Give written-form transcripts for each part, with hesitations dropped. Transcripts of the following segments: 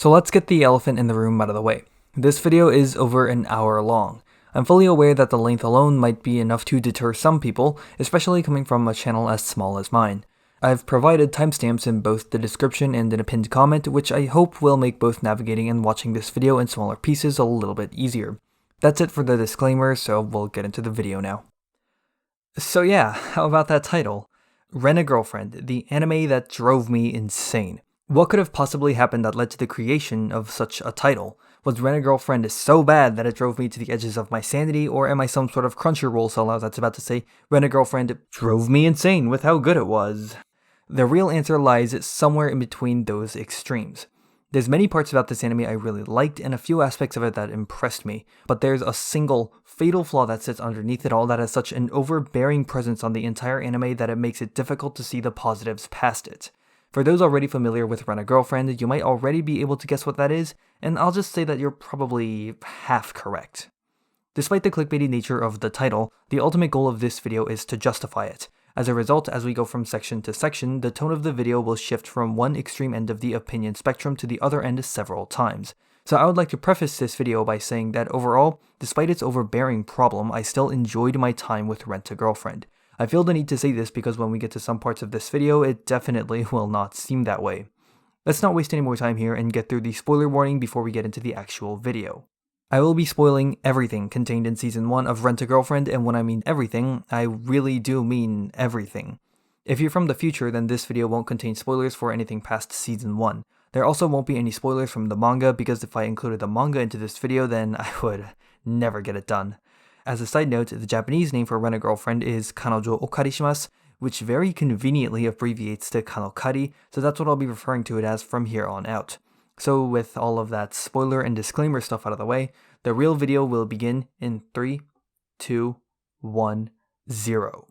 So let's get the elephant in the room out of the way. This video is over an hour long. I'm fully aware that the length alone might be enough to deter some people, especially coming from a channel as small as mine. I've provided timestamps in both the description and in a pinned comment, which I hope will make both navigating and watching this video in smaller pieces a little bit easier. That's it for the disclaimer, so we'll get into the video now. So yeah, how about that title? Rent-A-Girlfriend, the anime that drove me insane. What could have possibly happened that led to the creation of such a title? Was Rent-A-Girlfriend so bad that it drove me to the edges of my sanity, or am I some sort of Crunchyroll sellout that's about to say Rent-A-Girlfriend drove me insane with how good it was? The real answer lies somewhere in between those extremes. There's many parts about this anime I really liked and a few aspects of it that impressed me, but there's a single fatal flaw that sits underneath it all that has such an overbearing presence on the entire anime that it makes it difficult to see the positives past it. For those already familiar with Rent-A-Girlfriend, you might already be able to guess what that is, and I'll just say that you're probably half correct. Despite the clickbaity nature of the title, the ultimate goal of this video is to justify it. As a result, as we go from section to section, the tone of the video will shift from one extreme end of the opinion spectrum to the other end several times. So I would like to preface this video by saying that overall, despite its overbearing problem, I still enjoyed my time with Rent-A-Girlfriend. I feel the need to say this because when we get to some parts of this video, it definitely will not seem that way. Let's not waste any more time here and get through the spoiler warning before we get into the actual video. I will be spoiling everything contained in Season 1 of Rent-A-Girlfriend, and when I mean everything, I really do mean everything. If you're from the future, then this video won't contain spoilers for anything past Season 1. There also won't be any spoilers from the manga, because if I included the manga into this video, then I would never get it done. As a side note, the Japanese name for Rent-A-Girlfriend is Kanojo Okari shimasu, which very conveniently abbreviates to KanoKari, so that's what I'll be referring to it as from here on out. So with all of that spoiler and disclaimer stuff out of the way, the real video will begin in 3, 2, 1, 0.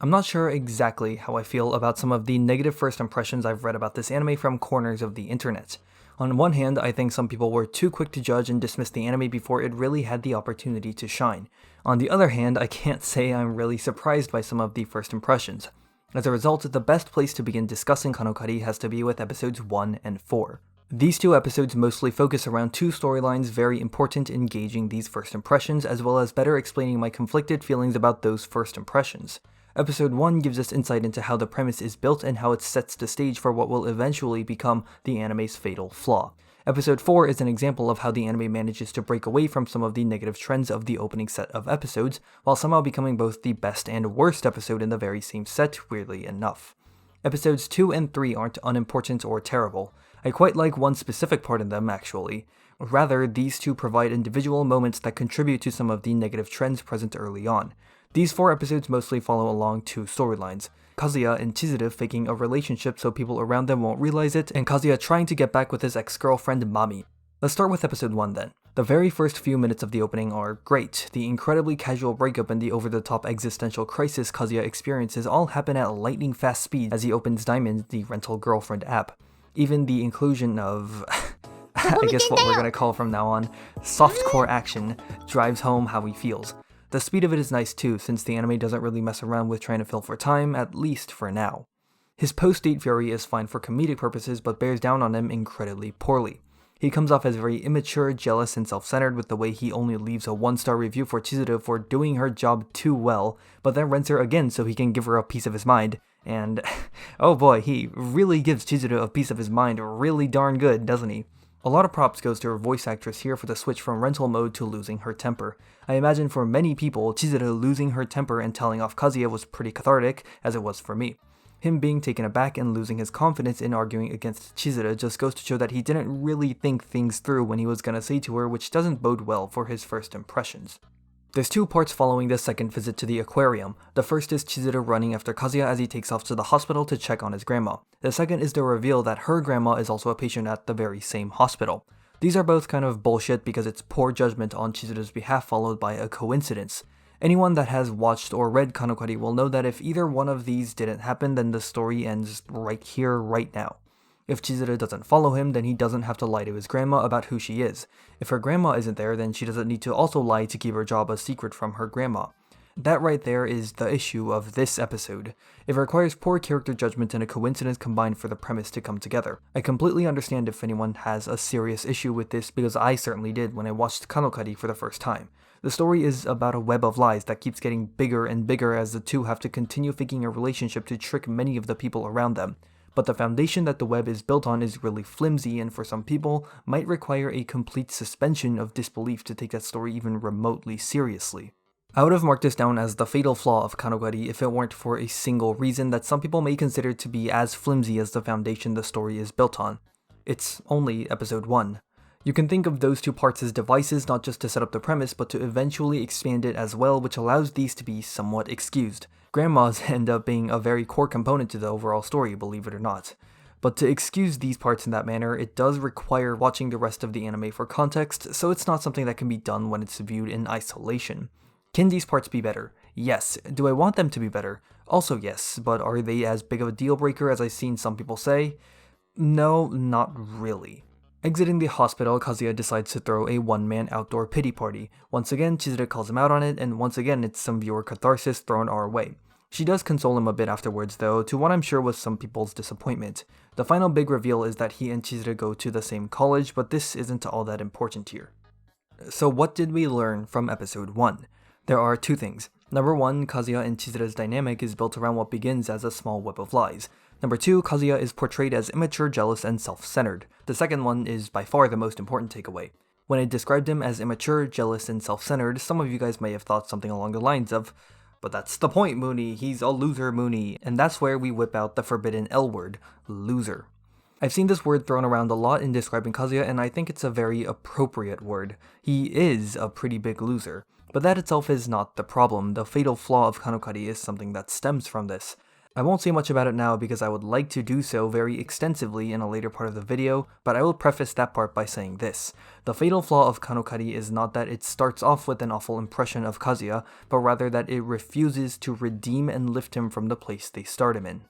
I'm not sure exactly how I feel about some of the negative first impressions I've read about this anime from corners of the internet. On one hand, I think some people were too quick to judge and dismiss the anime before it really had the opportunity to shine. On the other hand, I can't say I'm really surprised by some of the first impressions. As a result, the best place to begin discussing KanoKari has to be with episodes 1 and 4. These two episodes mostly focus around two storylines very important in gauging these first impressions, as well as better explaining my conflicted feelings about those first impressions. Episode 1 gives us insight into how the premise is built and how it sets the stage for what will eventually become the anime's fatal flaw. Episode 4 is an example of how the anime manages to break away from some of the negative trends of the opening set of episodes, while somehow becoming both the best and worst episode in the very same set, weirdly enough. Episodes 2 and 3 aren't unimportant or terrible. I quite like one specific part in them, actually. Rather, these two provide individual moments that contribute to some of the negative trends present early on. These 4 episodes mostly follow along two storylines: Kazuya and Chizuru faking a relationship so people around them won't realize it, and Kazuya trying to get back with his ex-girlfriend Mami. Let's start with episode 1 then. The very first few minutes of the opening are great. The incredibly casual breakup and the over-the-top existential crisis Kazuya experiences all happen at lightning-fast speed as he opens Diamond, the rental girlfriend app. Even the inclusion of I guess what we're gonna call from now on softcore action drives home how he feels. The speed of it is nice too, since the anime doesn't really mess around with trying to fill for time, at least for now. His post-date fury is fine for comedic purposes, but bears down on him incredibly poorly. He comes off as very immature, jealous, and self-centered with the way he only leaves a 1-star review for Chizuru for doing her job too well, but then rents her again so he can give her a piece of his mind, and oh boy, he really gives Chizuru a piece of his mind really darn good, doesn't he? A lot of props goes to her voice actress here for the switch from rental mode to losing her temper. I imagine for many people, Chizuru losing her temper and telling off Kazuya was pretty cathartic, as it was for me. Him being taken aback and losing his confidence in arguing against Chizuru just goes to show that he didn't really think things through when he was gonna say to her, which doesn't bode well for his first impressions. There's two parts following this second visit to the aquarium. The first is Chizuru running after Kazuya as he takes off to the hospital to check on his grandma. The second is the reveal that her grandma is also a patient at the very same hospital. These are both kind of bullshit because it's poor judgment on Chizuru's behalf followed by a coincidence. Anyone that has watched or read KanoKari will know that if either one of these didn't happen, then the story ends right here, right now. If Chizuru doesn't follow him, then he doesn't have to lie to his grandma about who she is. If her grandma isn't there, then she doesn't need to also lie to keep her job a secret from her grandma. That right there is the issue of this episode. It requires poor character judgment and a coincidence combined for the premise to come together. I completely understand if anyone has a serious issue with this because I certainly did when I watched KanoKari for the first time. The story is about a web of lies that keeps getting bigger and bigger as the two have to continue faking a relationship to trick many of the people around them. But the foundation that the web is built on is really flimsy and for some people might require a complete suspension of disbelief to take that story even remotely seriously. I would have marked this down as the fatal flaw of KanoKari if it weren't for a single reason that some people may consider to be as flimsy as the foundation the story is built on. It's only episode 1. You can think of those two parts as devices not just to set up the premise but to eventually expand it as well, which allows these to be somewhat excused. Grandmas end up being a very core component to the overall story, believe it or not. But to excuse these parts in that manner, it does require watching the rest of the anime for context, so it's not something that can be done when it's viewed in isolation. Can these parts be better? Yes. Do I want them to be better? Also yes, but are they as big of a deal breaker as I've seen some people say? No, not really. Exiting the hospital, Kazuya decides to throw a one-man outdoor pity party. Once again, Chizuru calls him out on it, and once again it's some viewer catharsis thrown our way. She does console him a bit afterwards though, to what I'm sure was some people's disappointment. The final big reveal is that he and Chizuru go to the same college, but this isn't all that important here. So what did we learn from episode 1? There are two things. Number 1, Kazuya and Chizuru's dynamic is built around what begins as a small web of lies. Number 2, Kazuya is portrayed as immature, jealous, and self-centered. The second one is by far the most important takeaway. When I described him as immature, jealous, and self-centered, some of you guys may have thought something along the lines of, "But that's the point, Mooney, he's a loser, Mooney," and that's where we whip out the forbidden L word, loser. I've seen this word thrown around a lot in describing Kazuya, and I think it's a very appropriate word. He is a pretty big loser. But that itself is not the problem. The fatal flaw of KanoKari is something that stems from this. I won't say much about it now because I would like to do so very extensively in a later part of the video, but I will preface that part by saying this. The fatal flaw of KanoKari is not that it starts off with an awful impression of Kazuya, but rather that it refuses to redeem and lift him from the place they start him in.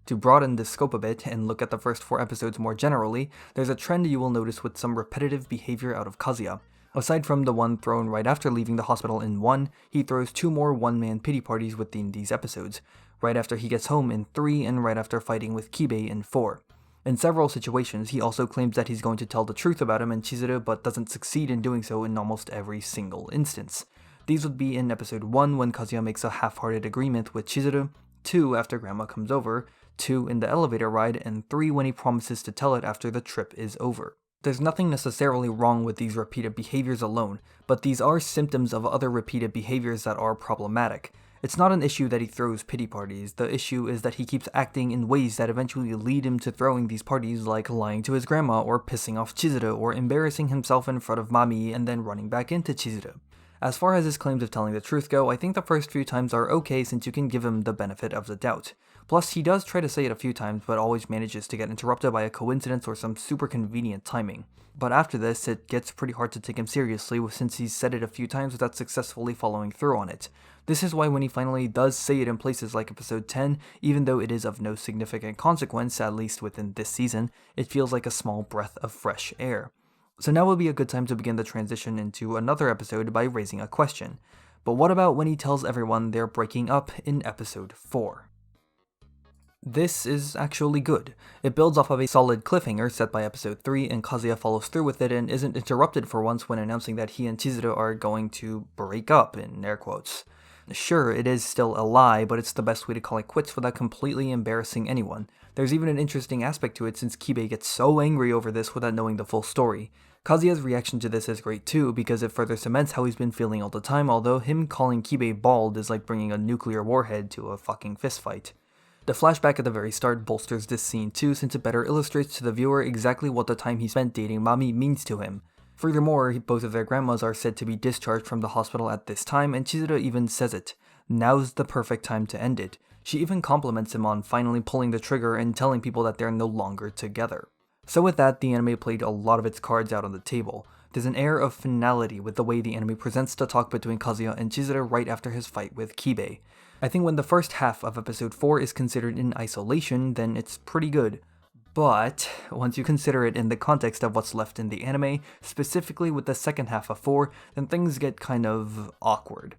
To broaden the scope a bit and look at the first 4 episodes more generally, there's a trend you will notice with some repetitive behavior out of Kazuya. Aside from the one thrown right after leaving the hospital in 1, he throws 2 more one-man pity parties within these episodes, right after he gets home in 3 and right after fighting with Kibei in 4. In several situations, he also claims that he's going to tell the truth about him and Chizuru but doesn't succeed in doing so in almost every single instance. These would be in episode 1 when Kazuya makes a half-hearted agreement with Chizuru, 2 after Grandma comes over, 2 in the elevator ride, and 3 when he promises to tell it after the trip is over. There's nothing necessarily wrong with these repeated behaviors alone, but these are symptoms of other repeated behaviors that are problematic. It's not an issue that he throws pity parties, the issue is that he keeps acting in ways that eventually lead him to throwing these parties, like lying to his grandma or pissing off Chizuru or embarrassing himself in front of Mami and then running back into Chizuru. As far as his claims of telling the truth go, I think the first few times are okay since you can give him the benefit of the doubt. Plus, he does try to say it a few times, but always manages to get interrupted by a coincidence or some super convenient timing. But after this, it gets pretty hard to take him seriously since he's said it a few times without successfully following through on it. This is why when he finally does say it in places like episode 10, even though it is of no significant consequence, at least within this season, it feels like a small breath of fresh air. So now would be a good time to begin the transition into another episode by raising a question. But what about when he tells everyone they're breaking up in episode 4? This is actually good. It builds off of a solid cliffhanger set by episode 3, and Kazuya follows through with it and isn't interrupted for once when announcing that he and Chizuru are going to break up, in air quotes. Sure, it is still a lie, but it's the best way to call it quits without completely embarrassing anyone. There's even an interesting aspect to it since Kibei gets so angry over this without knowing the full story. Kazuya's reaction to this is great too, because it further cements how he's been feeling all the time, although him calling Kibei bald is like bringing a nuclear warhead to a fucking fistfight. The flashback at the very start bolsters this scene too, since it better illustrates to the viewer exactly what the time he spent dating Mami means to him. Furthermore, both of their grandmas are said to be discharged from the hospital at this time, and Chizuru even says it. Now's the perfect time to end it. She even compliments him on finally pulling the trigger and telling people that they're no longer together. So with that, the anime played a lot of its cards out on the table. There's an air of finality with the way the anime presents the talk between Kazuya and Chizuru right after his fight with Kibei. I think when the first half of episode 4 is considered in isolation, then it's pretty good. But once you consider it in the context of what's left in the anime, specifically with the second half of 4, then things get kind of awkward.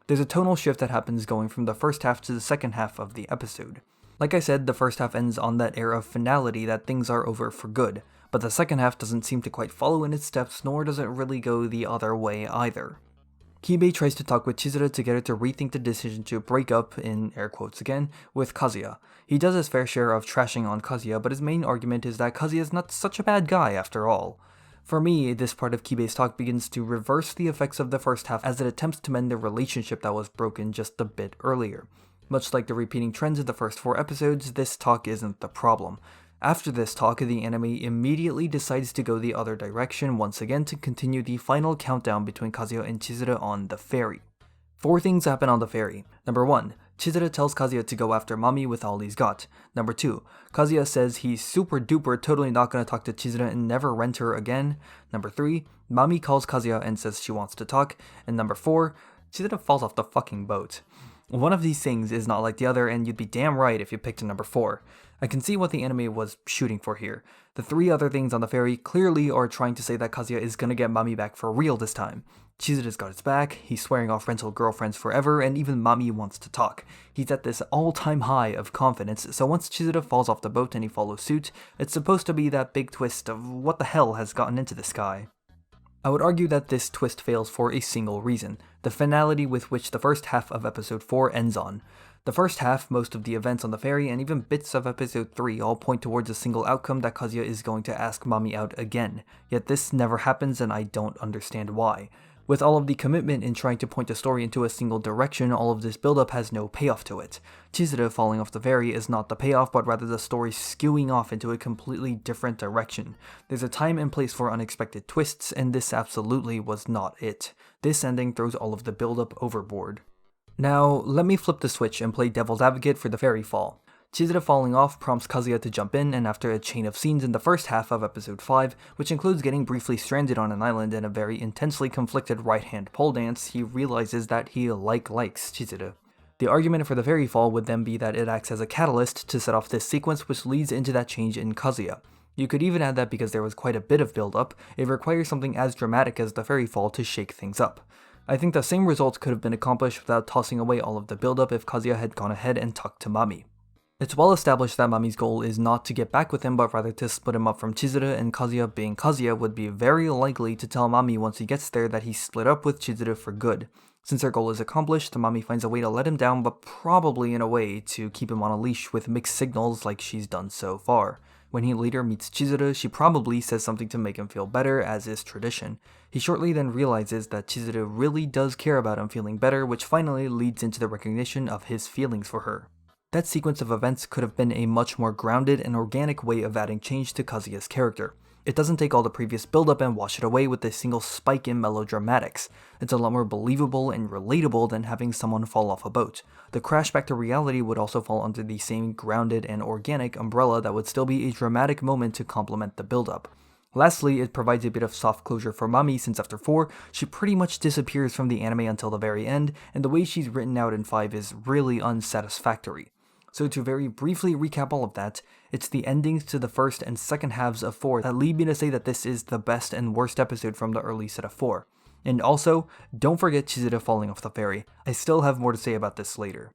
There's a tonal shift that happens going from the first half to the second half of the episode. Like I said, the first half ends on that air of finality that things are over for good, but the second half doesn't seem to quite follow in its steps, nor does it really go the other way either. Kibe tries to talk with Chizuru to get her to rethink the decision to break up, in air quotes again, with Kazuya. He does his fair share of trashing on Kazuya, but his main argument is that Kazuya is not such a bad guy after all. For me, this part of Kibe's talk begins to reverse the effects of the first half as it attempts to mend the relationship that was broken just a bit earlier. Much like the repeating trends of the first 4 episodes, this talk isn't the problem. After this talk, the anime immediately decides to go the other direction once again to continue the final countdown between Kazuya and Chizuru on the ferry. 4 things happen on the ferry. Number 1, Chizuru tells Kazuya to go after Mami with all he's got. Number 2, Kazuya says he's super duper totally not gonna talk to Chizuru and never rent her again. Number 3, Mami calls Kazuya and says she wants to talk. And number 4, Chizuru falls off the fucking boat. One of these things is not like the other, and you'd be damn right if you picked a number 4. I can see what the anime was shooting for here. The 3 other things on the ferry clearly are trying to say that Kazuya is gonna get Mami back for real this time. Chizuru's got his back, he's swearing off rental girlfriends forever, and even Mami wants to talk. He's at this all-time high of confidence, so once Chizuru falls off the boat and he follows suit, it's supposed to be that big twist of what the hell has gotten into this guy. I would argue that this twist fails for a single reason, the finality with which the first half of episode 4 ends on. The first half, most of the events on the ferry, and even bits of episode 3 all point towards a single outcome that Kazuya is going to ask Mami out again, yet this never happens and I don't understand why. With all of the commitment in trying to point the story into a single direction, all of this build-up has no payoff to it. Chizuru falling off the ferry is not the payoff, but rather the story skewing off into a completely different direction. There's a time and place for unexpected twists, and this absolutely was not it. This ending throws all of the build-up overboard. Now, let me flip the switch and play devil's advocate for the ferry fall. Chizuru falling off prompts Kazuya to jump in, and after a chain of scenes in the first half of episode 5, which includes getting briefly stranded on an island and a very intensely conflicted right-hand pole dance, he realizes that he likes Chizuru. The argument for the ferry fall would then be that it acts as a catalyst to set off this sequence which leads into that change in Kazuya. You could even add that because there was quite a bit of build-up, it requires something as dramatic as the ferry fall to shake things up. I think the same results could have been accomplished without tossing away all of the build-up if Kazuya had gone ahead and talked to Mami. It's well established that Mami's goal is not to get back with him, but rather to split him up from Chizuru, and Kazuya, being Kazuya, would be very likely to tell Mami once he gets there that he split up with Chizuru for good. Since their goal is accomplished, Mami finds a way to let him down, but probably in a way to keep him on a leash with mixed signals like she's done so far. When he later meets Chizuru, she probably says something to make him feel better, as is tradition. He shortly then realizes that Chizuru really does care about him feeling better, which finally leads into the recognition of his feelings for her. That sequence of events could have been a much more grounded and organic way of adding change to Kazuya's character. It doesn't take all the previous build-up and wash it away with a single spike in melodramatics. It's a lot more believable and relatable than having someone fall off a boat. The crash back to reality would also fall under the same grounded and organic umbrella that would still be a dramatic moment to complement the build-up. Lastly, it provides a bit of soft closure for Mami since after 4, she pretty much disappears from the anime until the very end, and the way she's written out in 5 is really unsatisfactory. So to very briefly recap all of that, it's the endings to the first and second halves of 4 that lead me to say that this is the best and worst episode from the early set of 4. And also, don't forget Chizuru falling off the ferry. I still have more to say about this later.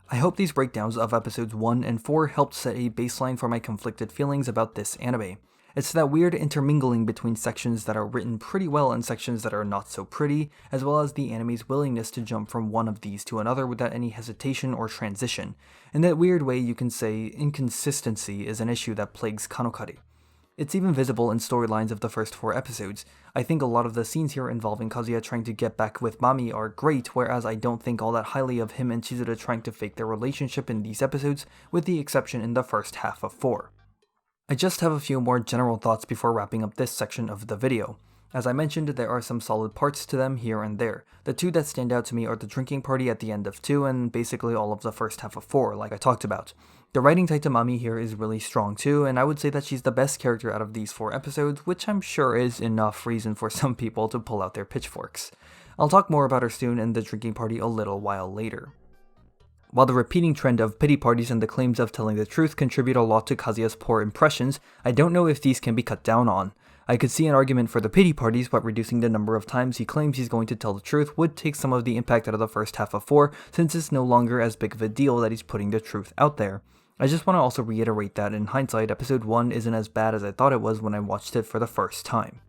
I hope these breakdowns of episodes 1 and 4 helped set a baseline for my conflicted feelings about this anime. It's that weird intermingling between sections that are written pretty well and sections that are not so pretty, as well as the anime's willingness to jump from one of these to another without any hesitation or transition. In that weird way, you can say inconsistency is an issue that plagues KanoKari. It's even visible in storylines of the first 4 episodes. I think a lot of the scenes here involving Kazuya trying to get back with Mami are great, whereas I don't think all that highly of him and Chizuru trying to fake their relationship in these episodes, with the exception in the first half of 4. I just have a few more general thoughts before wrapping up this section of the video. As I mentioned, there are some solid parts to them here and there. The 2 that stand out to me are the drinking party at the end of 2 and basically all of the first half of 4, like I talked about. The writing tied to Mami here is really strong too, and I would say that she's the best character out of these 4 episodes, which I'm sure is enough reason for some people to pull out their pitchforks. I'll talk more about her soon and the drinking party a little while later. While the repeating trend of pity parties and the claims of telling the truth contribute a lot to Kazuya's poor impressions, I don't know if these can be cut down on. I could see an argument for the pity parties, but reducing the number of times he claims he's going to tell the truth would take some of the impact out of the first half of 4, since it's no longer as big of a deal that he's putting the truth out there. I just want to also reiterate that in hindsight, episode 1 isn't as bad as I thought it was when I watched it for the first time.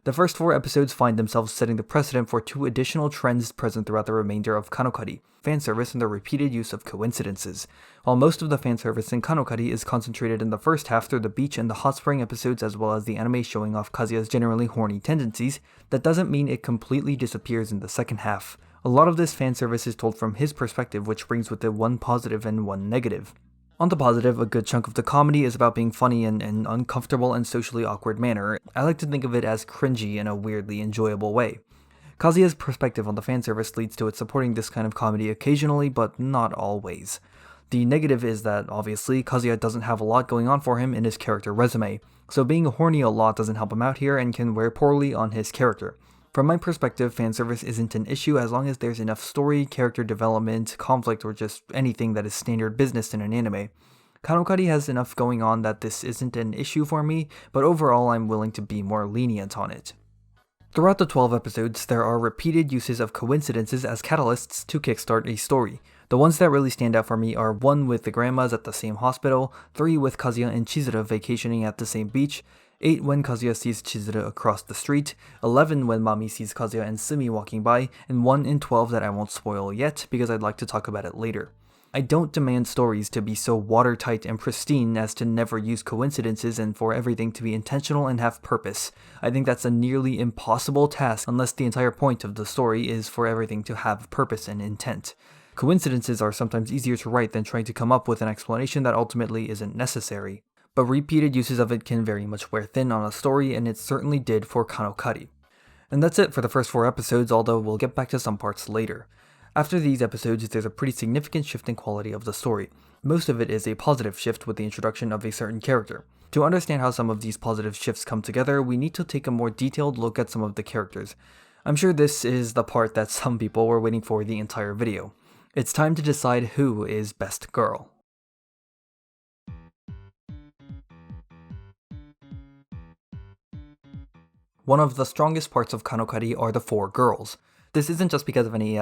The first 4 episodes find themselves setting the precedent for 2 additional trends present throughout the remainder of KanoKari: fanservice and the repeated use of coincidences. While most of the fanservice in KanoKari is concentrated in the first half through the beach and the hot spring episodes as well as the anime showing off Kazuya's generally horny tendencies, that doesn't mean it completely disappears in the second half. A lot of this fanservice is told from his perspective, which brings with it one positive and one negative. On the positive, a good chunk of the comedy is about being funny in an uncomfortable and socially awkward manner. I like to think of it as cringy in a weirdly enjoyable way. Kazuya's perspective on the fanservice leads to it supporting this kind of comedy occasionally, but not always. The negative is that, obviously, Kazuya doesn't have a lot going on for him in his character resume, so being horny a lot doesn't help him out here and can wear poorly on his character. From my perspective, fanservice isn't an issue as long as there's enough story, character development, conflict, or just anything that is standard business in an anime. KanoKari has enough going on that this isn't an issue for me, but overall I'm willing to be more lenient on it. Throughout the 12 episodes, there are repeated uses of coincidences as catalysts to kickstart a story. The ones that really stand out for me are 1 with the grandmas at the same hospital, 3 with Kazuya and Chizuru vacationing at the same beach, 8 when Kazuya sees Chizuru across the street, 11 when Mami sees Kazuya and Sumi walking by, and 1 in 12 that I won't spoil yet because I'd like to talk about it later. I don't demand stories to be so watertight and pristine as to never use coincidences and for everything to be intentional and have purpose. I think that's a nearly impossible task unless the entire point of the story is for everything to have purpose and intent. Coincidences are sometimes easier to write than trying to come up with an explanation that ultimately isn't necessary, but repeated uses of it can very much wear thin on a story, and it certainly did for KanoKari. And that's it for the first 4 episodes, although we'll get back to some parts later. After these episodes, there's a pretty significant shift in quality of the story. Most of it is a positive shift with the introduction of a certain character. To understand how some of these positive shifts come together, we need to take a more detailed look at some of the characters. I'm sure this is the part that some people were waiting for the entire video. It's time to decide who is best girl. One of the strongest parts of KanoKari are the 4 girls. This isn't just because of any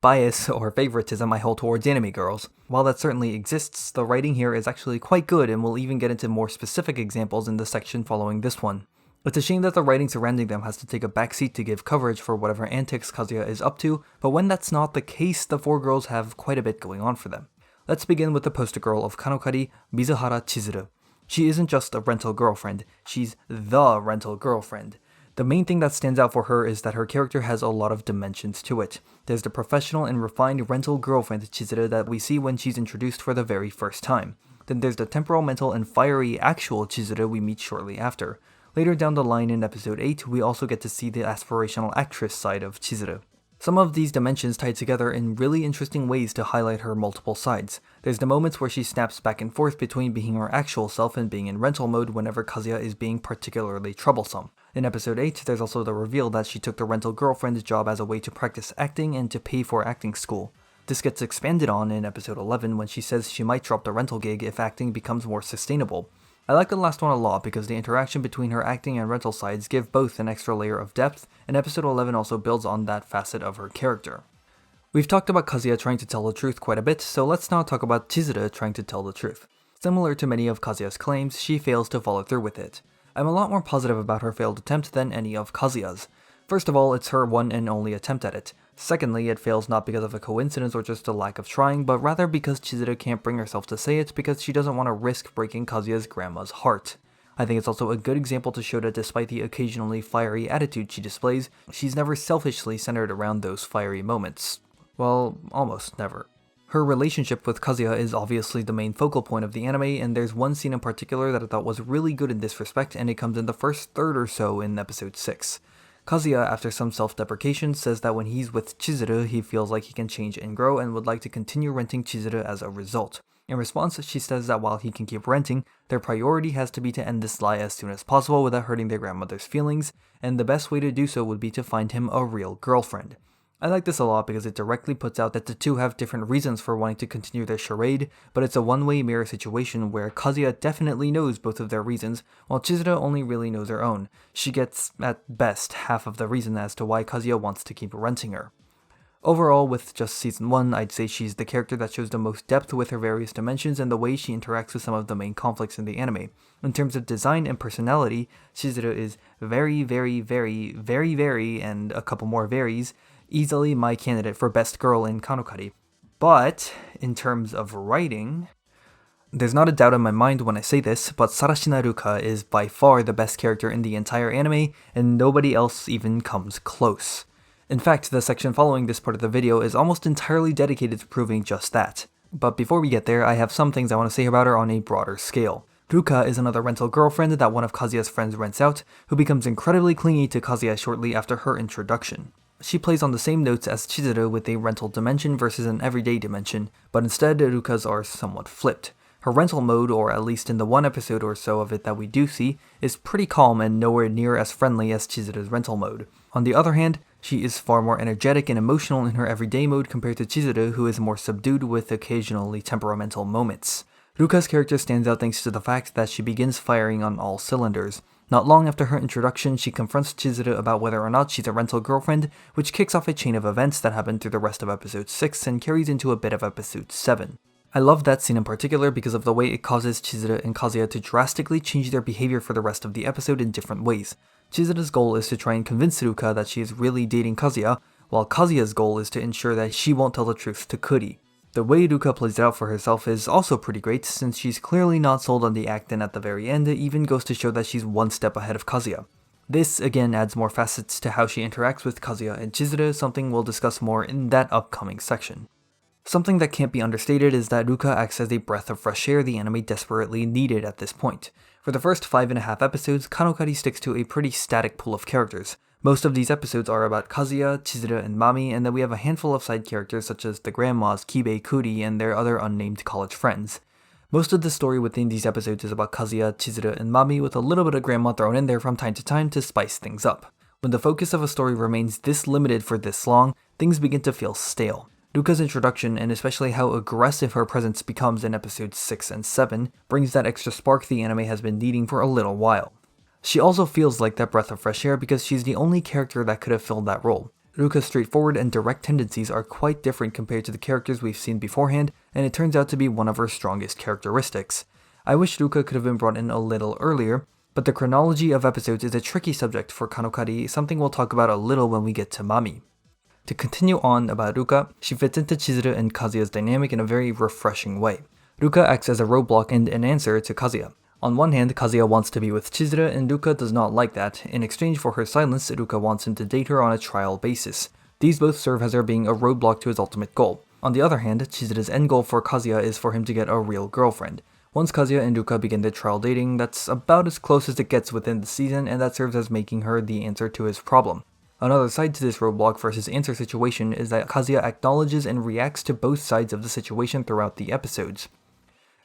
bias or favoritism I hold towards anime girls. While that certainly exists, the writing here is actually quite good, and we'll even get into more specific examples in the section following this one. It's a shame that the writing surrounding them has to take a backseat to give coverage for whatever antics Kazuya is up to, but when that's not the case, the 4 girls have quite a bit going on for them. Let's begin with the poster girl of KanoKari, Mizuhara Chizuru. She isn't just a rental girlfriend, she's the rental girlfriend. The main thing that stands out for her is that her character has a lot of dimensions to it. There's the professional and refined rental girlfriend Chizuru that we see when she's introduced for the very first time. Then there's the temperamental and fiery actual Chizuru we meet shortly after. Later down the line in episode 8, we also get to see the aspirational actress side of Chizuru. Some of these dimensions tie together in really interesting ways to highlight her multiple sides. There's the moments where she snaps back and forth between being her actual self and being in rental mode whenever Kazuya is being particularly troublesome. In episode 8, there's also the reveal that she took the rental girlfriend's job as a way to practice acting and to pay for acting school. This gets expanded on in episode 11 when she says she might drop the rental gig if acting becomes more sustainable. I like the last one a lot because the interaction between her acting and rental sides give both an extra layer of depth, and episode 11 also builds on that facet of her character. We've talked about Kazuya trying to tell the truth quite a bit, so let's now talk about Chizuru trying to tell the truth. Similar to many of Kazuya's claims, she fails to follow through with it. I'm a lot more positive about her failed attempt than any of Kazuya's. First of all, it's her one and only attempt at it. Secondly, it fails not because of a coincidence or just a lack of trying, but rather because Chizuru can't bring herself to say it because she doesn't want to risk breaking Kazuya's grandma's heart. I think it's also a good example to show that despite the occasionally fiery attitude she displays, she's never selfishly centered around those fiery moments. Well, almost never. Her relationship with Kazuya is obviously the main focal point of the anime, and there's one scene in particular that I thought was really good in this respect, and it comes in the first third or so in episode 6. Kazuya, after some self-deprecation, says that when he's with Chizuru, he feels like he can change and grow and would like to continue renting Chizuru as a result. In response, she says that while he can keep renting, their priority has to be to end this lie as soon as possible without hurting their grandmother's feelings, and the best way to do so would be to find him a real girlfriend. I like this a lot because it directly puts out that the two have different reasons for wanting to continue their charade, but it's a one-way mirror situation where Kazuya definitely knows both of their reasons, while Chizuru only really knows her own. She gets, at best, half of the reason as to why Kazuya wants to keep renting her. Overall, with just season 1, I'd say she's the character that shows the most depth with her various dimensions and the way she interacts with some of the main conflicts in the anime. In terms of design and personality, Chizuru is very, and a couple more varies, easily my candidate for best girl in KanoKari. But, in terms of writing, there's not a doubt in my mind when I say this, but Sarashina Ruka is by far the best character in the entire anime, and nobody else even comes close. In fact, the section following this part of the video is almost entirely dedicated to proving just that. But before we get there, I have some things I want to say about her on a broader scale. Ruka is another rental girlfriend that one of Kazuya's friends rents out, who becomes incredibly clingy to Kazuya shortly after her introduction. She plays on the same notes as Chizuru with a rental dimension versus an everyday dimension, but instead Ruka's are somewhat flipped. Her rental mode, or at least in the one episode or so of it that we do see, is pretty calm and nowhere near as friendly as Chizuru's rental mode. On the other hand, she is far more energetic and emotional in her everyday mode compared to Chizuru, who is more subdued with occasionally temperamental moments. Ruka's character stands out thanks to the fact that she begins firing on all cylinders. Not long after her introduction, she confronts Chizuru about whether or not she's a rental girlfriend, which kicks off a chain of events that happen through the rest of episode 6 and carries into a bit of episode 7. I love that scene in particular because of the way it causes Chizuru and Kazuya to drastically change their behavior for the rest of the episode in different ways. Chizuru's goal is to try and convince Ruka that she is really dating Kazuya, while Kazuya's goal is to ensure that she won't tell the truth to Kuri. The way Ruka plays it out for herself is also pretty great, since she's clearly not sold on the act, and at the very end it even goes to show that she's one step ahead of Kazuya. This again adds more facets to how she interacts with Kazuya and Chizuru, something we'll discuss more in that upcoming section. Something that can't be understated is that Ruka acts as a breath of fresh air the anime desperately needed at this point. For the first 5.5 episodes, KanoKari sticks to a pretty static pool of characters. Most of these episodes are about Kazuya, Chizuru, and Mami, and then we have a handful of side characters such as the grandmas, Kibe, Kuri, and their other unnamed college friends. Most of the story within these episodes is about Kazuya, Chizuru, and Mami, with a little bit of grandma thrown in there from time to time to spice things up. When the focus of a story remains this limited for this long, things begin to feel stale. Ruka's introduction, and especially how aggressive her presence becomes in episodes 6 and 7, brings that extra spark the anime has been needing for a little while. She also feels like that breath of fresh air because she's the only character that could have filled that role. Ruka's straightforward and direct tendencies are quite different compared to the characters we've seen beforehand, and it turns out to be one of her strongest characteristics. I wish Ruka could have been brought in a little earlier, but the chronology of episodes is a tricky subject for KanoKari, something we'll talk about a little when we get to Mami. To continue on about Ruka, she fits into Chizuru and Kazuya's dynamic in a very refreshing way. Ruka acts as a roadblock and an answer to Kazuya. On one hand, Kazuya wants to be with Chizuru and Ruka does not like that. In exchange for her silence, Ruka wants him to date her on a trial basis. These both serve as her being a roadblock to his ultimate goal. On the other hand, Chizuru's end goal for Kazuya is for him to get a real girlfriend. Once Kazuya and Ruka begin their trial dating, that's about as close as it gets within the season, and that serves as making her the answer to his problem. Another side to this roadblock versus answer situation is that Kazuya acknowledges and reacts to both sides of the situation throughout the episodes.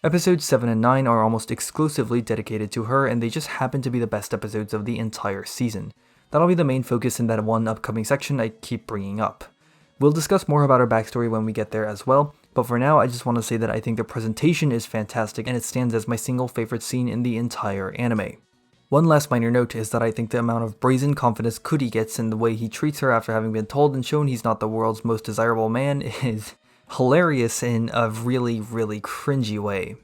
Episodes 7 and 9 are almost exclusively dedicated to her, and they just happen to be the best episodes of the entire season. That'll be the main focus in that one upcoming section I keep bringing up. We'll discuss more about her backstory when we get there as well, but for now I just want to say that I think the presentation is fantastic and it stands as my single favorite scene in the entire anime. One last minor note is that I think the amount of brazen confidence Kuri gets in the way he treats her after having been told and shown he's not the world's most desirable man is hilarious in a really cringy way.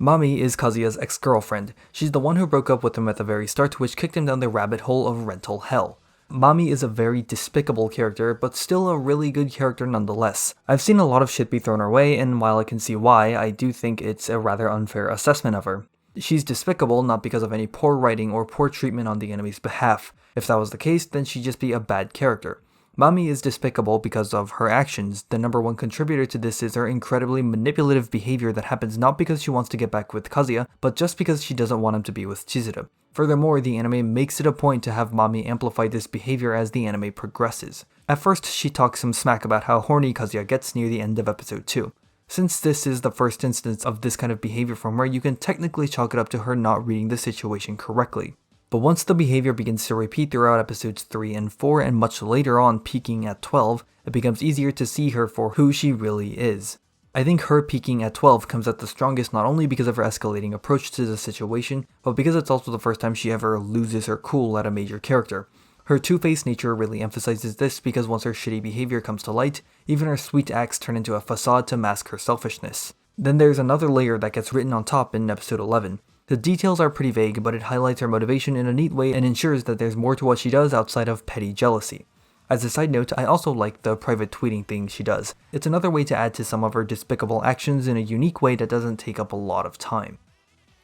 Mami is Kazuya's ex-girlfriend. She's the one who broke up with him at the very start, which kicked him down the rabbit hole of rental hell. Mami is a very despicable character, but still a really good character nonetheless. I've seen a lot of shit be thrown her way, and while I can see why, I do think it's a rather unfair assessment of her. She's despicable not because of any poor writing or poor treatment on the enemy's behalf. If that was the case, then she'd just be a bad character. Mami is despicable because of her actions. The number one contributor to this is her incredibly manipulative behavior that happens not because she wants to get back with Kazuya, but just because she doesn't want him to be with Chizuru. Furthermore, the anime makes it a point to have Mami amplify this behavior as the anime progresses. At first, she talks some smack about how horny Kazuya gets near the end of episode 2. Since this is the first instance of this kind of behavior from her, you can technically chalk it up to her not reading the situation correctly. But once the behavior begins to repeat throughout episodes 3 and 4 and much later on peaking at 12, it becomes easier to see her for who she really is. I think her peaking at 12 comes at the strongest not only because of her escalating approach to the situation, but because it's also the first time she ever loses her cool at a major character. Her two-faced nature really emphasizes this because once her shitty behavior comes to light, even her sweet acts turn into a facade to mask her selfishness. Then there's another layer that gets written on top in episode 11. The details are pretty vague, but it highlights her motivation in a neat way and ensures that there's more to what she does outside of petty jealousy. As a side note, I also like the private tweeting thing she does. It's another way to add to some of her despicable actions in a unique way that doesn't take up a lot of time.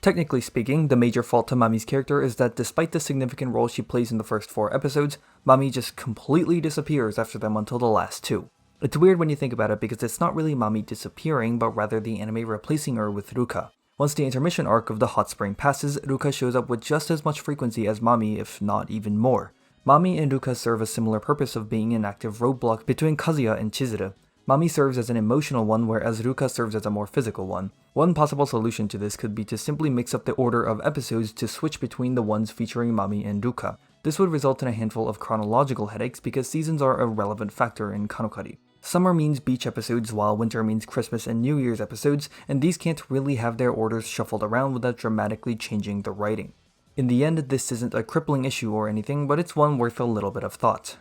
Technically speaking, the major fault to Mami's character is that despite the significant role she plays in the first 4 episodes, Mami just completely disappears after them until the last 2. It's weird when you think about it because it's not really Mami disappearing, but rather the anime replacing her with Ruka. Once the intermission arc of the hot spring passes, Ruka shows up with just as much frequency as Mami, if not even more. Mami and Ruka serve a similar purpose of being an active roadblock between Kazuya and Chizuru. Mami serves as an emotional one, whereas Ruka serves as a more physical one. One possible solution to this could be to simply mix up the order of episodes to switch between the ones featuring Mami and Ruka. This would result in a handful of chronological headaches because seasons are a relevant factor in KanoKari. Summer means beach episodes while winter means Christmas and New Year's episodes, and these can't really have their orders shuffled around without dramatically changing the writing. In the end, this isn't a crippling issue or anything, but it's one worth a little bit of thought.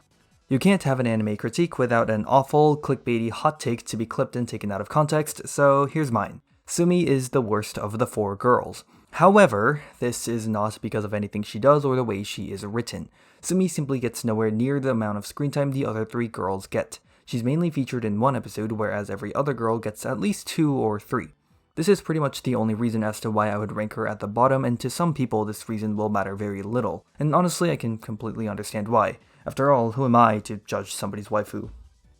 You can't have an anime critique without an awful, clickbaity hot take to be clipped and taken out of context, so here's mine. Sumi is the worst of the 4 girls. However, this is not because of anything she does or the way she is written. Sumi simply gets nowhere near the amount of screen time the other 3 girls get. She's mainly featured in 1 episode, whereas every other girl gets at least 2 or 3. This is pretty much the only reason as to why I would rank her at the bottom, and to some people this reason will matter very little, and honestly I can completely understand why. After all, who am I to judge somebody's waifu?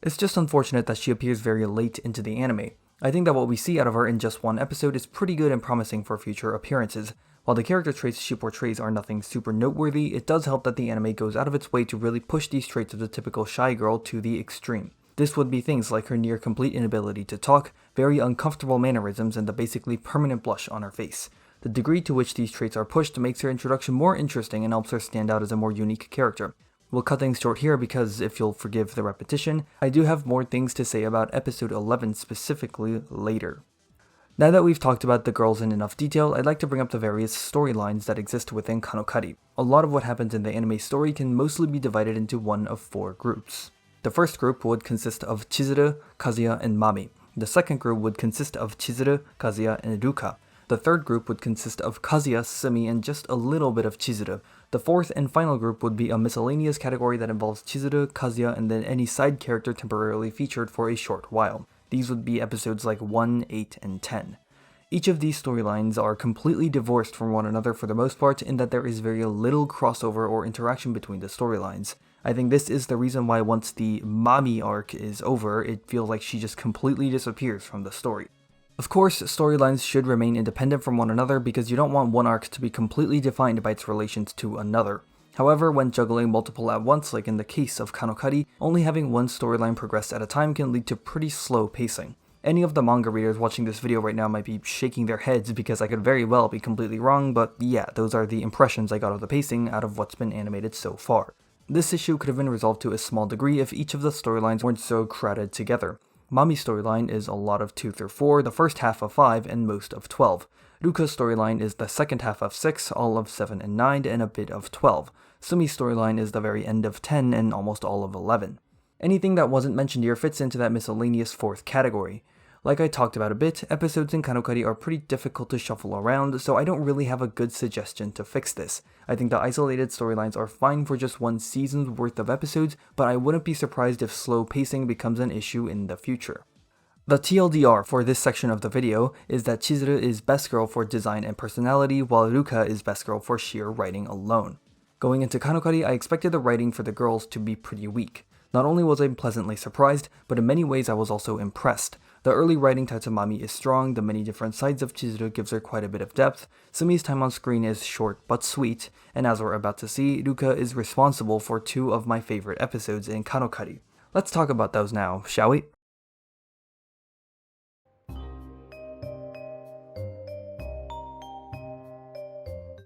It's just unfortunate that she appears very late into the anime. I think that what we see out of her in just 1 episode is pretty good and promising for future appearances. While the character traits she portrays are nothing super noteworthy, it does help that the anime goes out of its way to really push these traits of the typical shy girl to the extreme. This would be things like her near complete inability to talk, very uncomfortable mannerisms, and the basically permanent blush on her face. The degree to which these traits are pushed makes her introduction more interesting and helps her stand out as a more unique character. We'll cut things short here because, if you'll forgive the repetition, I do have more things to say about episode 11 specifically later. Now that we've talked about the girls in enough detail, I'd like to bring up the various storylines that exist within KanoKari. A lot of what happens in the anime story can mostly be divided into one of 4 groups. The first group would consist of Chizuru, Kazuya, and Mami. The second group would consist of Chizuru, Kazuya, and Ruka. The third group would consist of Kazuya, Sumi, and just a little bit of Chizuru. The fourth and final group would be a miscellaneous category that involves Chizuru, Kazuya, and then any side character temporarily featured for a short while. These would be episodes like 1, 8, and 10. Each of these storylines are completely divorced from one another for the most part in that there is very little crossover or interaction between the storylines. I think this is the reason why once the Mami arc is over, it feels like she just completely disappears from the story. Of course, storylines should remain independent from one another because you don't want one arc to be completely defined by its relations to another. However, when juggling multiple at once, like in the case of KanoKari, only having one storyline progress at a time can lead to pretty slow pacing. Any of the manga readers watching this video right now might be shaking their heads because I could very well be completely wrong, but yeah, those are the impressions I got of the pacing out of what's been animated so far. This issue could have been resolved to a small degree if each of the storylines weren't so crowded together. Mami's storyline is a lot of 2 through 4, the first half of 5, and most of 12. Ruka's storyline is the second half of 6, all of 7 and 9, and a bit of 12. Sumi's storyline is the very end of 10 and almost all of 11. Anything that wasn't mentioned here fits into that miscellaneous 4th category. Like I talked about a bit, episodes in KanoKari are pretty difficult to shuffle around, so I don't really have a good suggestion to fix this. I think the isolated storylines are fine for just 1 season's worth of episodes, but I wouldn't be surprised if slow pacing becomes an issue in the future. The TLDR for this section of the video is that Chizuru is best girl for design and personality, while Ruka is best girl for sheer writing alone. Going into KanoKari, I expected the writing for the girls to be pretty weak. Not only was I pleasantly surprised, but in many ways I was also impressed. The early writing tied to Mami is strong, the many different sides of Chizuru gives her quite a bit of depth, Sumi's time on screen is short but sweet, and as we're about to see, Ruka is responsible for 2 of my favorite episodes in KanoKari. Let's talk about those now, shall we?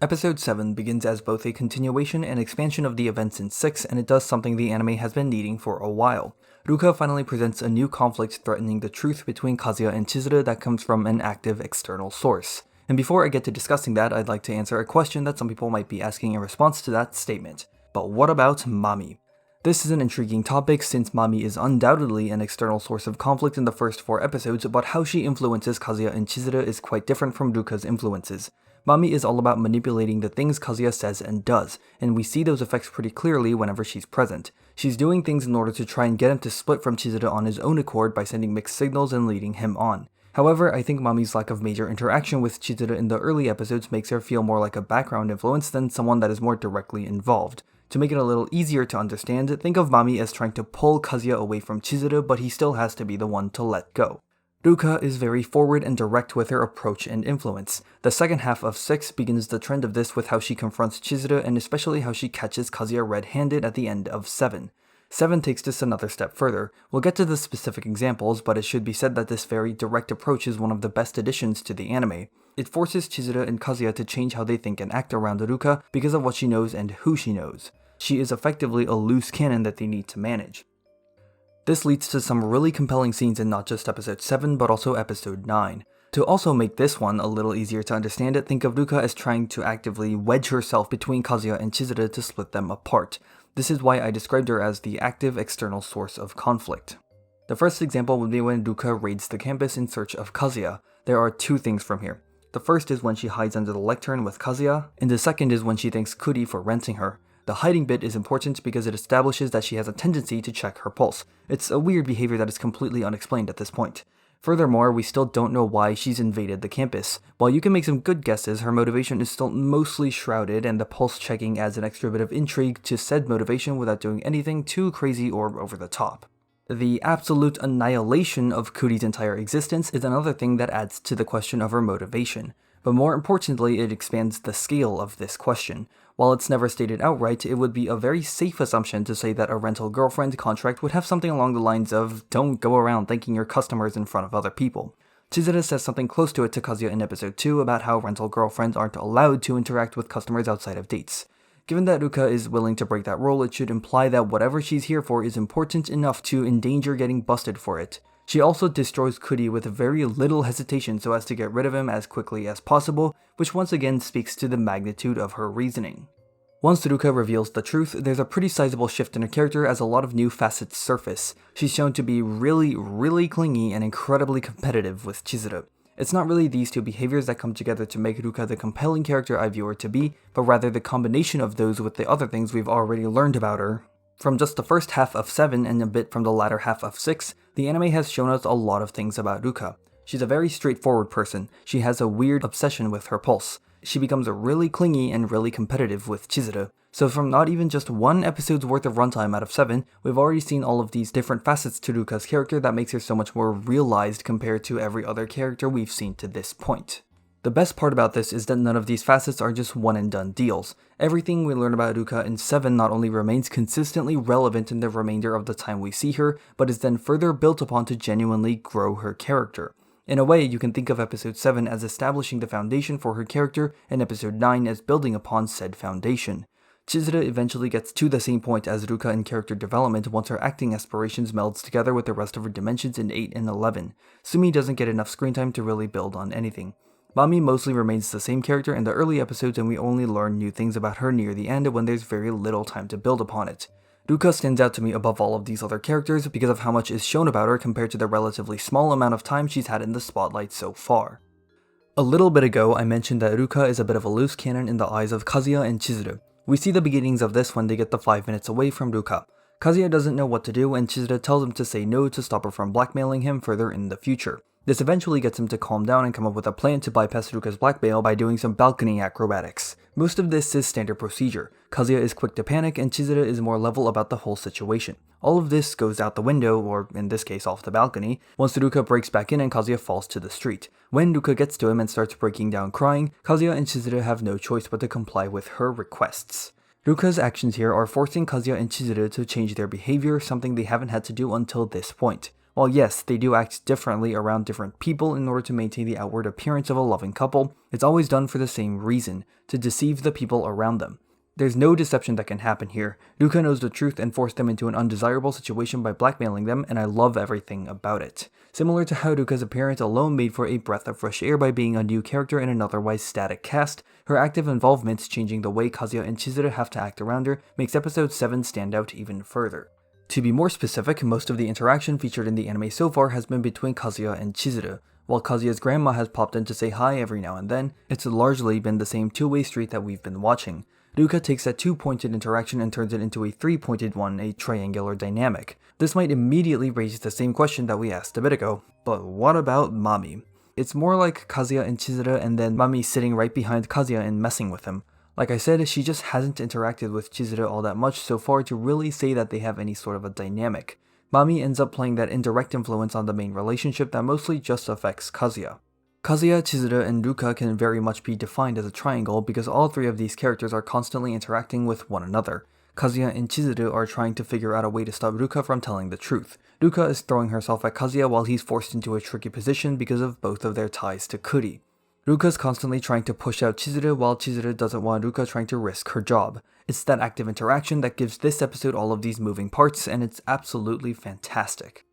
Episode 7 begins as both a continuation and expansion of the events in 6, and it does something the anime has been needing for a while. Ruka finally presents a new conflict threatening the truth between Kazuya and Chizuru that comes from an active external source. And before I get to discussing that, I'd like to answer a question that some people might be asking in response to that statement. But what about Mami? This is an intriguing topic since Mami is undoubtedly an external source of conflict in the first 4 episodes, but how she influences Kazuya and Chizuru is quite different from Ruka's influences. Mami is all about manipulating the things Kazuya says and does, and we see those effects pretty clearly whenever she's present. She's doing things in order to try and get him to split from Chizuru on his own accord by sending mixed signals and leading him on. However, I think Mami's lack of major interaction with Chizuru in the early episodes makes her feel more like a background influence than someone that is more directly involved. To make it a little easier to understand, think of Mami as trying to pull Kazuya away from Chizuru, but he still has to be the one to let go. Ruka is very forward and direct with her approach and influence. The second half of 6 begins the trend of this with how she confronts Chizuru and especially how she catches Kazuya red-handed at the end of 7. 7 takes this another step further. We'll get to the specific examples, but it should be said that this very direct approach is one of the best additions to the anime. It forces Chizuru and Kazuya to change how they think and act around Ruka because of what she knows and who she knows. She is effectively a loose cannon that they need to manage. This leads to some really compelling scenes in not just episode 7, but also episode 9. To also make this one a little easier to understand it, think of Ruka as trying to actively wedge herself between Kazuya and Chizuru to split them apart. This is why I described her as the active external source of conflict. The first example would be when Ruka raids the campus in search of Kazuya. There are 2 things from here. The first is when she hides under the lectern with Kazuya, and the second is when she thanks Kuri for renting her. The hiding bit is important because it establishes that she has a tendency to check her pulse. It's a weird behavior that is completely unexplained at this point. Furthermore, we still don't know why she's invaded the campus. While you can make some good guesses, her motivation is still mostly shrouded, and the pulse checking adds an extra bit of intrigue to said motivation without doing anything too crazy or over the top. The absolute annihilation of Kuri's entire existence is another thing that adds to the question of her motivation. But more importantly, it expands the scale of this question. While it's never stated outright, it would be a very safe assumption to say that a rental girlfriend contract would have something along the lines of, don't go around thanking your customers in front of other people. Chizuru says something close to it to Kazuya in episode 2 about how rental girlfriends aren't allowed to interact with customers outside of dates. Given that Ruka is willing to break that rule, it should imply that whatever she's here for is important enough to endanger getting busted for it. She also destroys Kuri with very little hesitation so as to get rid of him as quickly as possible, which once again speaks to the magnitude of her reasoning. Once Ruka reveals the truth, there's a pretty sizable shift in her character as a lot of new facets surface. She's shown to be really clingy and incredibly competitive with Chizuru. It's not really these 2 behaviors that come together to make Ruka the compelling character I view her to be, but rather the combination of those with the other things we've already learned about her. From just the first half of 7 and a bit from the latter half of 6, the anime has shown us a lot of things about Ruka. She's a very straightforward person. She has a weird obsession with her pulse. She becomes really clingy and really competitive with Chizuru. So from not even just 1 episode's worth of runtime out of 7, we've already seen all of these different facets to Ruka's character that makes her so much more realized compared to every other character we've seen to this point. The best part about this is that none of these facets are just one and done deals. Everything we learn about Ruka in 7 not only remains consistently relevant in the remainder of the time we see her, but is then further built upon to genuinely grow her character. In a way, you can think of episode 7 as establishing the foundation for her character, and episode 9 as building upon said foundation. Chizuru eventually gets to the same point as Ruka in character development once her acting aspirations melds together with the rest of her dimensions in 8 and 11. Sumi doesn't get enough screen time to really build on anything. Mami mostly remains the same character in the early episodes, and we only learn new things about her near the end when there's very little time to build upon it. Ruka stands out to me above all of these other characters because of how much is shown about her compared to the relatively small amount of time she's had in the spotlight so far. A little bit ago, I mentioned that Ruka is a bit of a loose cannon in the eyes of Kazuya and Chizuru. We see the beginnings of this when they get the 5 minutes away from Ruka. Kazuya doesn't know what to do, and Chizuru tells him to say no to stop her from blackmailing him further in the future. This eventually gets him to calm down and come up with a plan to bypass Ruka's blackmail by doing some balcony acrobatics. Most of this is standard procedure. Kazuya is quick to panic, and Chizuru is more level about the whole situation. All of this goes out the window, or in this case off the balcony, once Ruka breaks back in and Kazuya falls to the street. When Ruka gets to him and starts breaking down crying, Kazuya and Chizuru have no choice but to comply with her requests. Ruka's actions here are forcing Kazuya and Chizuru to change their behavior, something they haven't had to do until this point. While yes, they do act differently around different people in order to maintain the outward appearance of a loving couple, it's always done for the same reason, to deceive the people around them. There's no deception that can happen here. Ruka knows the truth and forced them into an undesirable situation by blackmailing them, and I love everything about it. Similar to how Ruka's appearance alone made for a breath of fresh air by being a new character in an otherwise static cast, her active involvement changing the way Kazuya and Chizuru have to act around her makes episode 7 stand out even further. To be more specific, most of the interaction featured in the anime so far has been between Kazuya and Chizuru. While Kazuya's grandma has popped in to say hi every now and then, it's largely been the same two-way street that we've been watching. Ruka takes that two-pointed interaction and turns it into a three-pointed one, a triangular dynamic. This might immediately raise the same question that we asked a bit ago, but what about Mami? It's more like Kazuya and Chizuru and then Mami sitting right behind Kazuya and messing with him. Like I said, she just hasn't interacted with Chizuru all that much so far to really say that they have any sort of a dynamic. Mami ends up playing that indirect influence on the main relationship that mostly just affects Kazuya. Kazuya, Chizuru, and Ruka can very much be defined as a triangle because all three of these characters are constantly interacting with one another. Kazuya and Chizuru are trying to figure out a way to stop Ruka from telling the truth. Ruka is throwing herself at Kazuya while he's forced into a tricky position because of both of their ties to Kuri. Ruka's constantly trying to push out Chizuru while Chizuru doesn't want Ruka trying to risk her job. It's that active interaction that gives this episode all of these moving parts, and it's absolutely fantastic.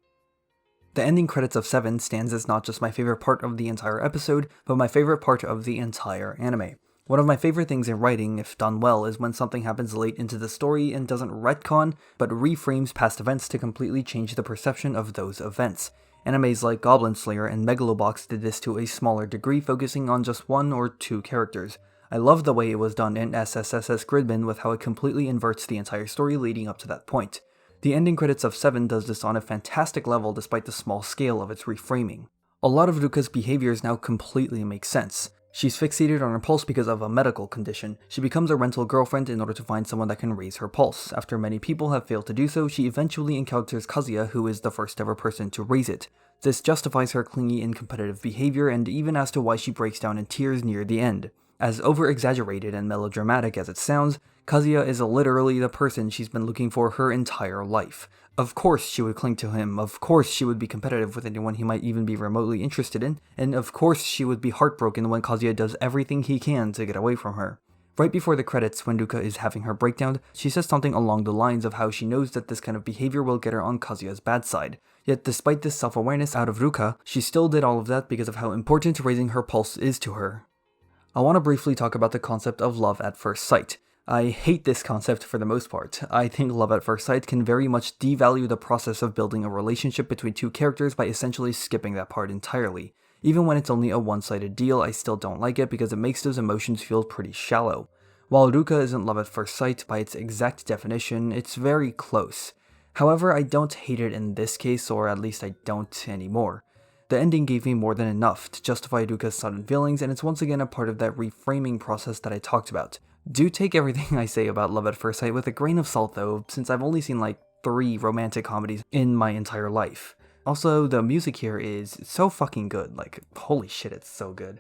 The ending credits of 7 stands as not just my favorite part of the entire episode, but my favorite part of the entire anime. One of my favorite things in writing, if done well, is when something happens late into the story and doesn't retcon, but reframes past events to completely change the perception of those events. Animes like Goblin Slayer and Megalobox did this to a smaller degree, focusing on just one or two characters. I love the way it was done in SSSS Gridman with how it completely inverts the entire story leading up to that point. The ending credits of 7 does this on a fantastic level despite the small scale of its reframing. A lot of Ruka's behaviors now completely make sense. She's fixated on her pulse because of a medical condition. She becomes a rental girlfriend in order to find someone that can raise her pulse. After many people have failed to do so, she eventually encounters Kazuya, who is the first ever person to raise it. This justifies her clingy and competitive behavior, and even as to why she breaks down in tears near the end. As over-exaggerated and melodramatic as it sounds, Kazuya is literally the person she's been looking for her entire life. Of course she would cling to him, of course she would be competitive with anyone he might even be remotely interested in, and of course she would be heartbroken when Kazuya does everything he can to get away from her. Right before the credits, when Ruka is having her breakdown, she says something along the lines of how she knows that this kind of behavior will get her on Kazuya's bad side. Yet despite this self-awareness out of Ruka, she still did all of that because of how important raising her pulse is to her. I want to briefly talk about the concept of love at first sight. I hate this concept for the most part. I think love at first sight can very much devalue the process of building a relationship between two characters by essentially skipping that part entirely. Even when it's only a one-sided deal, I still don't like it because it makes those emotions feel pretty shallow. While Ruka isn't love at first sight by its exact definition, it's very close. However, I don't hate it in this case, or at least I don't anymore. The ending gave me more than enough to justify Ruka's sudden feelings, and it's once again a part of that reframing process that I talked about. Do take everything I say about love at first sight with a grain of salt though, since I've only seen like 3 romantic comedies in my entire life. Also, the music here is so fucking good, like holy shit, it's so good.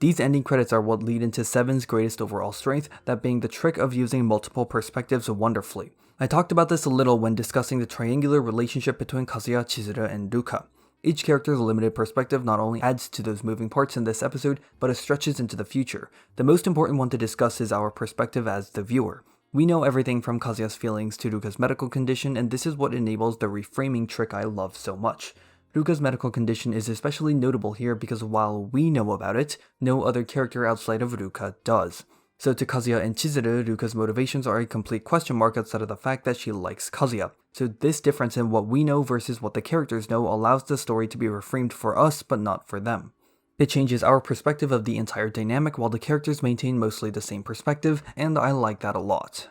These ending credits are what lead into 7's greatest overall strength, that being the trick of using multiple perspectives wonderfully. I talked about this a little when discussing the triangular relationship between Kazuya, Chizuru, and Ruka. Each character's limited perspective not only adds to those moving parts in this episode, but it stretches into the future. The most important one to discuss is our perspective as the viewer. We know everything from Kazuya's feelings to Ruka's medical condition, and this is what enables the reframing trick I love so much. Ruka's medical condition is especially notable here because while we know about it, no other character outside of Ruka does. So to Kazuya and Chizuru, Ruka's motivations are a complete question mark outside of the fact that she likes Kazuya. So this difference in what we know versus what the characters know allows the story to be reframed for us but not for them. It changes our perspective of the entire dynamic while the characters maintain mostly the same perspective, and I like that a lot.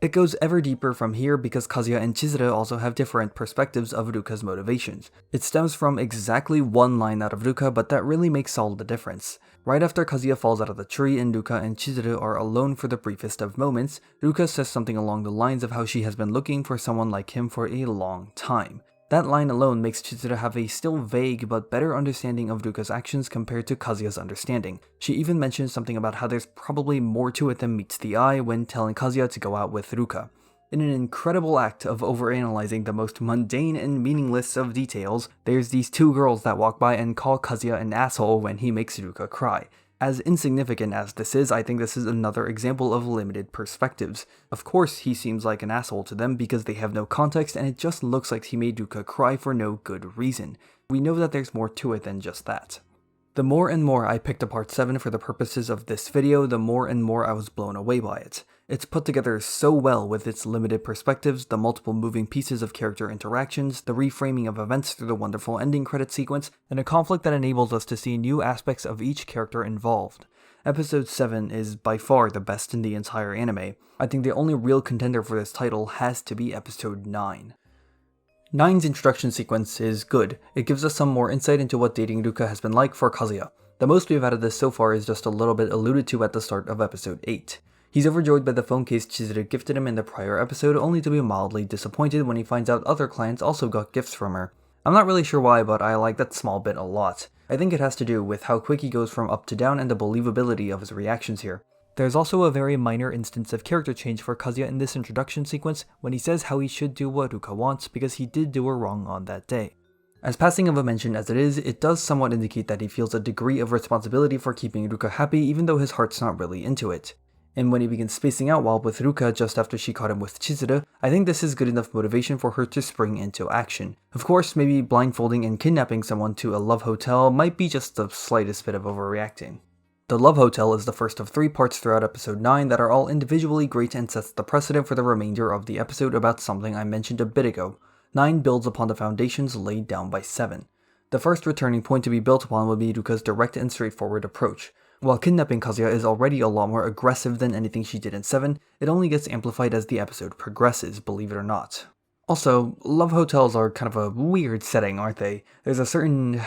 It goes ever deeper from here because Kazuya and Chizuru also have different perspectives of Ruka's motivations. It stems from exactly one line out of Ruka, but that really makes all the difference. Right after Kazuya falls out of the tree and Ruka and Chizuru are alone for the briefest of moments, Ruka says something along the lines of how she has been looking for someone like him for a long time. That line alone makes Chizuru have a still vague but better understanding of Ruka's actions compared to Kazuya's understanding. She even mentions something about how there's probably more to it than meets the eye when telling Kazuya to go out with Ruka. In an incredible act of overanalyzing the most mundane and meaningless of details, there's these two girls that walk by and call Kazuya an asshole when he makes Ruka cry. As insignificant as this is, I think this is another example of limited perspectives. Of course he seems like an asshole to them because they have no context and it just looks like he made Ruka cry for no good reason. We know that there's more to it than just that. The more and more I picked apart 7 for the purposes of this video, the more and more I was blown away by it. It's put together so well with its limited perspectives, the multiple moving pieces of character interactions, the reframing of events through the wonderful ending credit sequence, and a conflict that enables us to see new aspects of each character involved. Episode 7 is by far the best in the entire anime. I think the only real contender for this title has to be Episode 9. 9's introduction sequence is good. It gives us some more insight into what dating Ruka has been like for Kazuya. The most we've had of this so far is just a little bit alluded to at the start of Episode 8. He's overjoyed by the phone case Chizuru gifted him in the prior episode, only to be mildly disappointed when he finds out other clients also got gifts from her. I'm not really sure why, but I like that small bit a lot. I think it has to do with how quick he goes from up to down and the believability of his reactions here. There's also a very minor instance of character change for Kazuya in this introduction sequence when he says how he should do what Ruka wants because he did do her wrong on that day. As passing of a mention as it is, it does somewhat indicate that he feels a degree of responsibility for keeping Ruka happy even though his heart's not really into it. And when he begins spacing out while with Ruka just after she caught him with Chizuru, I think this is good enough motivation for her to spring into action. Of course, maybe blindfolding and kidnapping someone to a love hotel might be just the slightest bit of overreacting. The Love Hotel is the first of 3 parts throughout episode 9 that are all individually great and sets the precedent for the remainder of the episode about something I mentioned a bit ago. 9 builds upon the foundations laid down by 7. The first returning point to be built upon would be Ruka's direct and straightforward approach. While kidnapping Kazuya is already a lot more aggressive than anything she did in 7, it only gets amplified as the episode progresses, believe it or not. Also, love hotels are kind of a weird setting, aren't they? There's a certain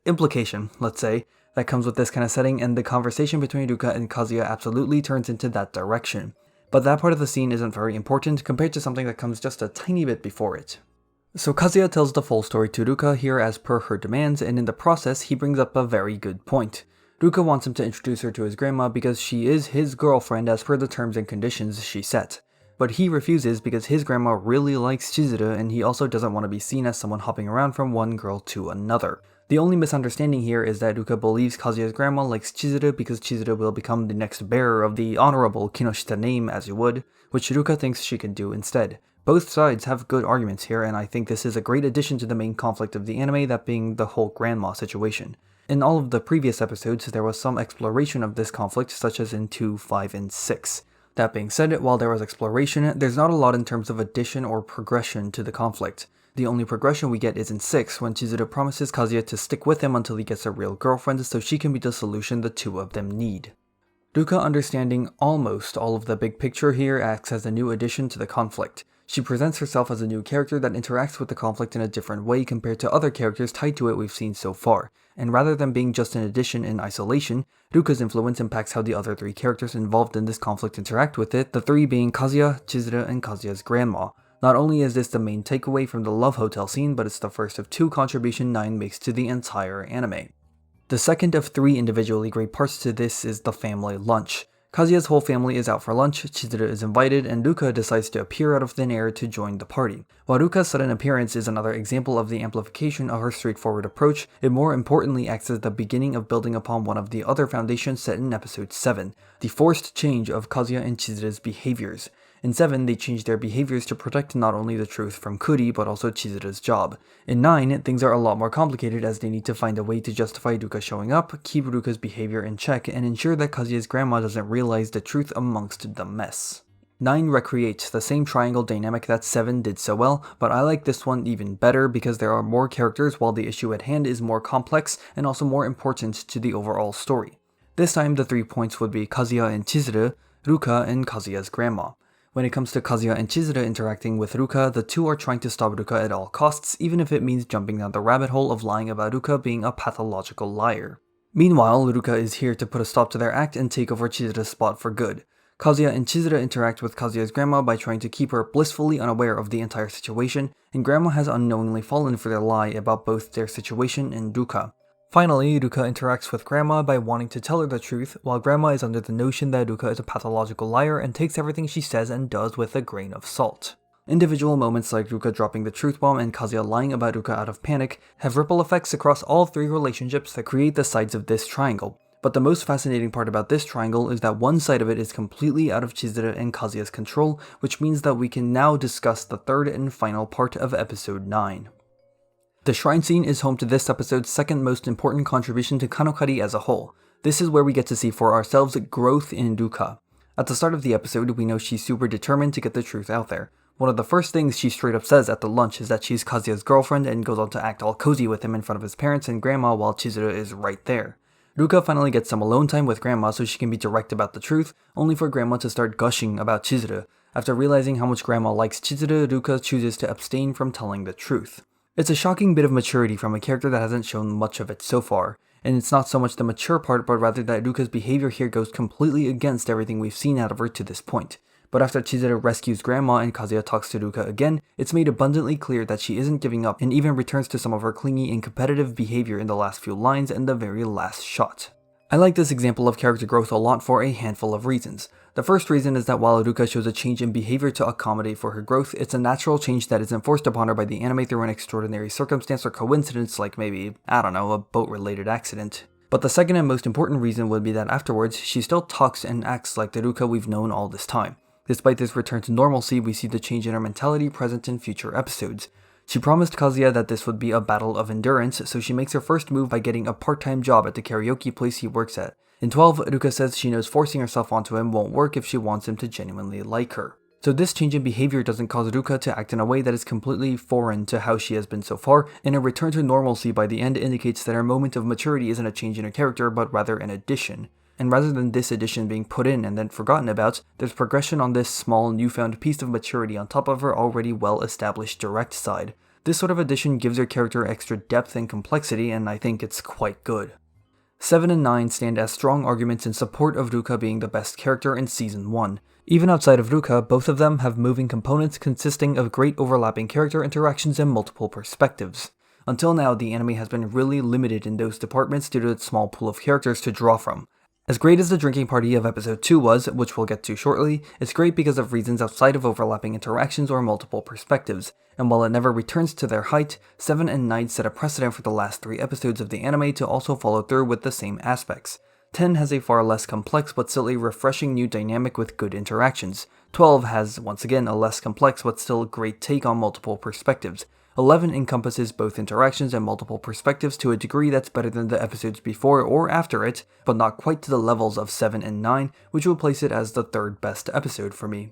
implication, let's say, that comes with this kind of setting, and the conversation between Ruka and Kazuya absolutely turns into that direction. But that part of the scene isn't very important compared to something that comes just a tiny bit before it. So Kazuya tells the full story to Ruka here as per her demands, and in the process he brings up a very good point. Ruka wants him to introduce her to his grandma because she is his girlfriend as per the terms and conditions she set. But he refuses because his grandma really likes Chizuru and he also doesn't want to be seen as someone hopping around from one girl to another. The only misunderstanding here is that Ruka believes Kazuya's grandma likes Chizuru because Chizuru will become the next bearer of the honorable Kinoshita name as you would, which Ruka thinks she can do instead. Both sides have good arguments here, and I think this is a great addition to the main conflict of the anime, that being the whole grandma situation. In all of the previous episodes, there was some exploration of this conflict, such as in 2, 5, and 6. That being said, while there was exploration, there's not a lot in terms of addition or progression to the conflict. The only progression we get is in 6, when Chizuru promises Kazuya to stick with him until he gets a real girlfriend so she can be the solution the two of them need. Ruka understanding almost all of the big picture here acts as a new addition to the conflict. She presents herself as a new character that interacts with the conflict in a different way compared to other characters tied to it we've seen so far, and rather than being just an addition in isolation, Ruka's influence impacts how the other 3 characters involved in this conflict interact with it, the 3 being Kazuya, Chizuru, and Kazuya's grandma. Not only is this the main takeaway from the Love Hotel scene, but it's the first of 2 contributions 9 makes to the entire anime. The second of 3 individually great parts to this is the family lunch. Kazuya's whole family is out for lunch, Chizuru is invited, and Ruka decides to appear out of thin air to join the party. While Ruka's sudden appearance is another example of the amplification of her straightforward approach, it more importantly acts as the beginning of building upon one of the other foundations set in episode 7, the forced change of Kazuya and Chizuru's behaviors. In 7, they changed their behaviors to protect not only the truth from Kuri, but also Chizuru's job. In 9, things are a lot more complicated as they need to find a way to justify Ruka showing up, keep Ruka's behavior in check, and ensure that Kazuya's grandma doesn't realize the truth amongst the mess. 9 recreates the same triangle dynamic that 7 did so well, but I like this one even better because there are more characters while the issue at hand is more complex and also more important to the overall story. This time the 3 points would be Kazuya and Chizuru, Ruka, and Kazuya's grandma. When it comes to Kazuya and Chizuru interacting with Ruka, the two are trying to stop Ruka at all costs, even if it means jumping down the rabbit hole of lying about Ruka being a pathological liar. Meanwhile, Ruka is here to put a stop to their act and take over Chizuru's spot for good. Kazuya and Chizuru interact with Kazuya's grandma by trying to keep her blissfully unaware of the entire situation, and grandma has unknowingly fallen for their lie about both their situation and Ruka. Finally, Ruka interacts with Grandma by wanting to tell her the truth, while Grandma is under the notion that Ruka is a pathological liar and takes everything she says and does with a grain of salt. Individual moments like Ruka dropping the truth bomb and Kazuya lying about Ruka out of panic have ripple effects across all three relationships that create the sides of this triangle. But the most fascinating part about this triangle is that one side of it is completely out of Chizuru and Kazuya's control, which means that we can now discuss the third and final part of episode 9. The shrine scene is home to this episode's second most important contribution to KanoKari as a whole. This is where we get to see for ourselves growth in Ruka. At the start of the episode, we know she's super determined to get the truth out there. One of the first things she straight up says at the lunch is that she's Kazuya's girlfriend and goes on to act all cozy with him in front of his parents and Grandma while Chizuru is right there. Ruka finally gets some alone time with Grandma so she can be direct about the truth, only for Grandma to start gushing about Chizuru. After realizing how much Grandma likes Chizuru, Ruka chooses to abstain from telling the truth. It's a shocking bit of maturity from a character that hasn't shown much of it so far, and it's not so much the mature part but rather that Ruka's behavior here goes completely against everything we've seen out of her to this point. But after Chizuru rescues Grandma and Kazuya talks to Ruka again, it's made abundantly clear that she isn't giving up and even returns to some of her clingy and competitive behavior in the last few lines and the very last shot. I like this example of character growth a lot for a handful of reasons. The first reason is that while Ruka shows a change in behavior to accommodate for her growth, it's a natural change that isn't forced upon her by the anime through an extraordinary circumstance or coincidence like maybe, I don't know, a boat-related accident. But the second and most important reason would be that afterwards, she still talks and acts like the Ruka we've known all this time. Despite this return to normalcy, we see the change in her mentality present in future episodes. She promised Kazuya that this would be a battle of endurance, so she makes her first move by getting a part-time job at the karaoke place he works at. In 12, Ruka says she knows forcing herself onto him won't work if she wants him to genuinely like her. So this change in behavior doesn't cause Ruka to act in a way that is completely foreign to how she has been so far, and a return to normalcy by the end indicates that her moment of maturity isn't a change in her character, but rather an addition. And rather than this addition being put in and then forgotten about, there's progression on this small newfound piece of maturity on top of her already well-established direct side. This sort of addition gives her character extra depth and complexity, and I think it's quite good. 7 and 9 stand as strong arguments in support of Ruka being the best character in Season 1. Even outside of Ruka, both of them have moving components consisting of great overlapping character interactions and multiple perspectives. Until now, the anime has been really limited in those departments due to its small pool of characters to draw from. As great as the drinking party of episode 2 was, which we'll get to shortly, it's great because of reasons outside of overlapping interactions or multiple perspectives, and while it never returns to their height, 7 and 9 set a precedent for the last 3 episodes of the anime to also follow through with the same aspects. 10 has a far less complex but still a refreshing new dynamic with good interactions. 12 has, once again, a less complex but still great take on multiple perspectives. 11 encompasses both interactions and multiple perspectives to a degree that's better than the episodes before or after it, but not quite to the levels of 7 and 9, which will place it as the third best episode for me.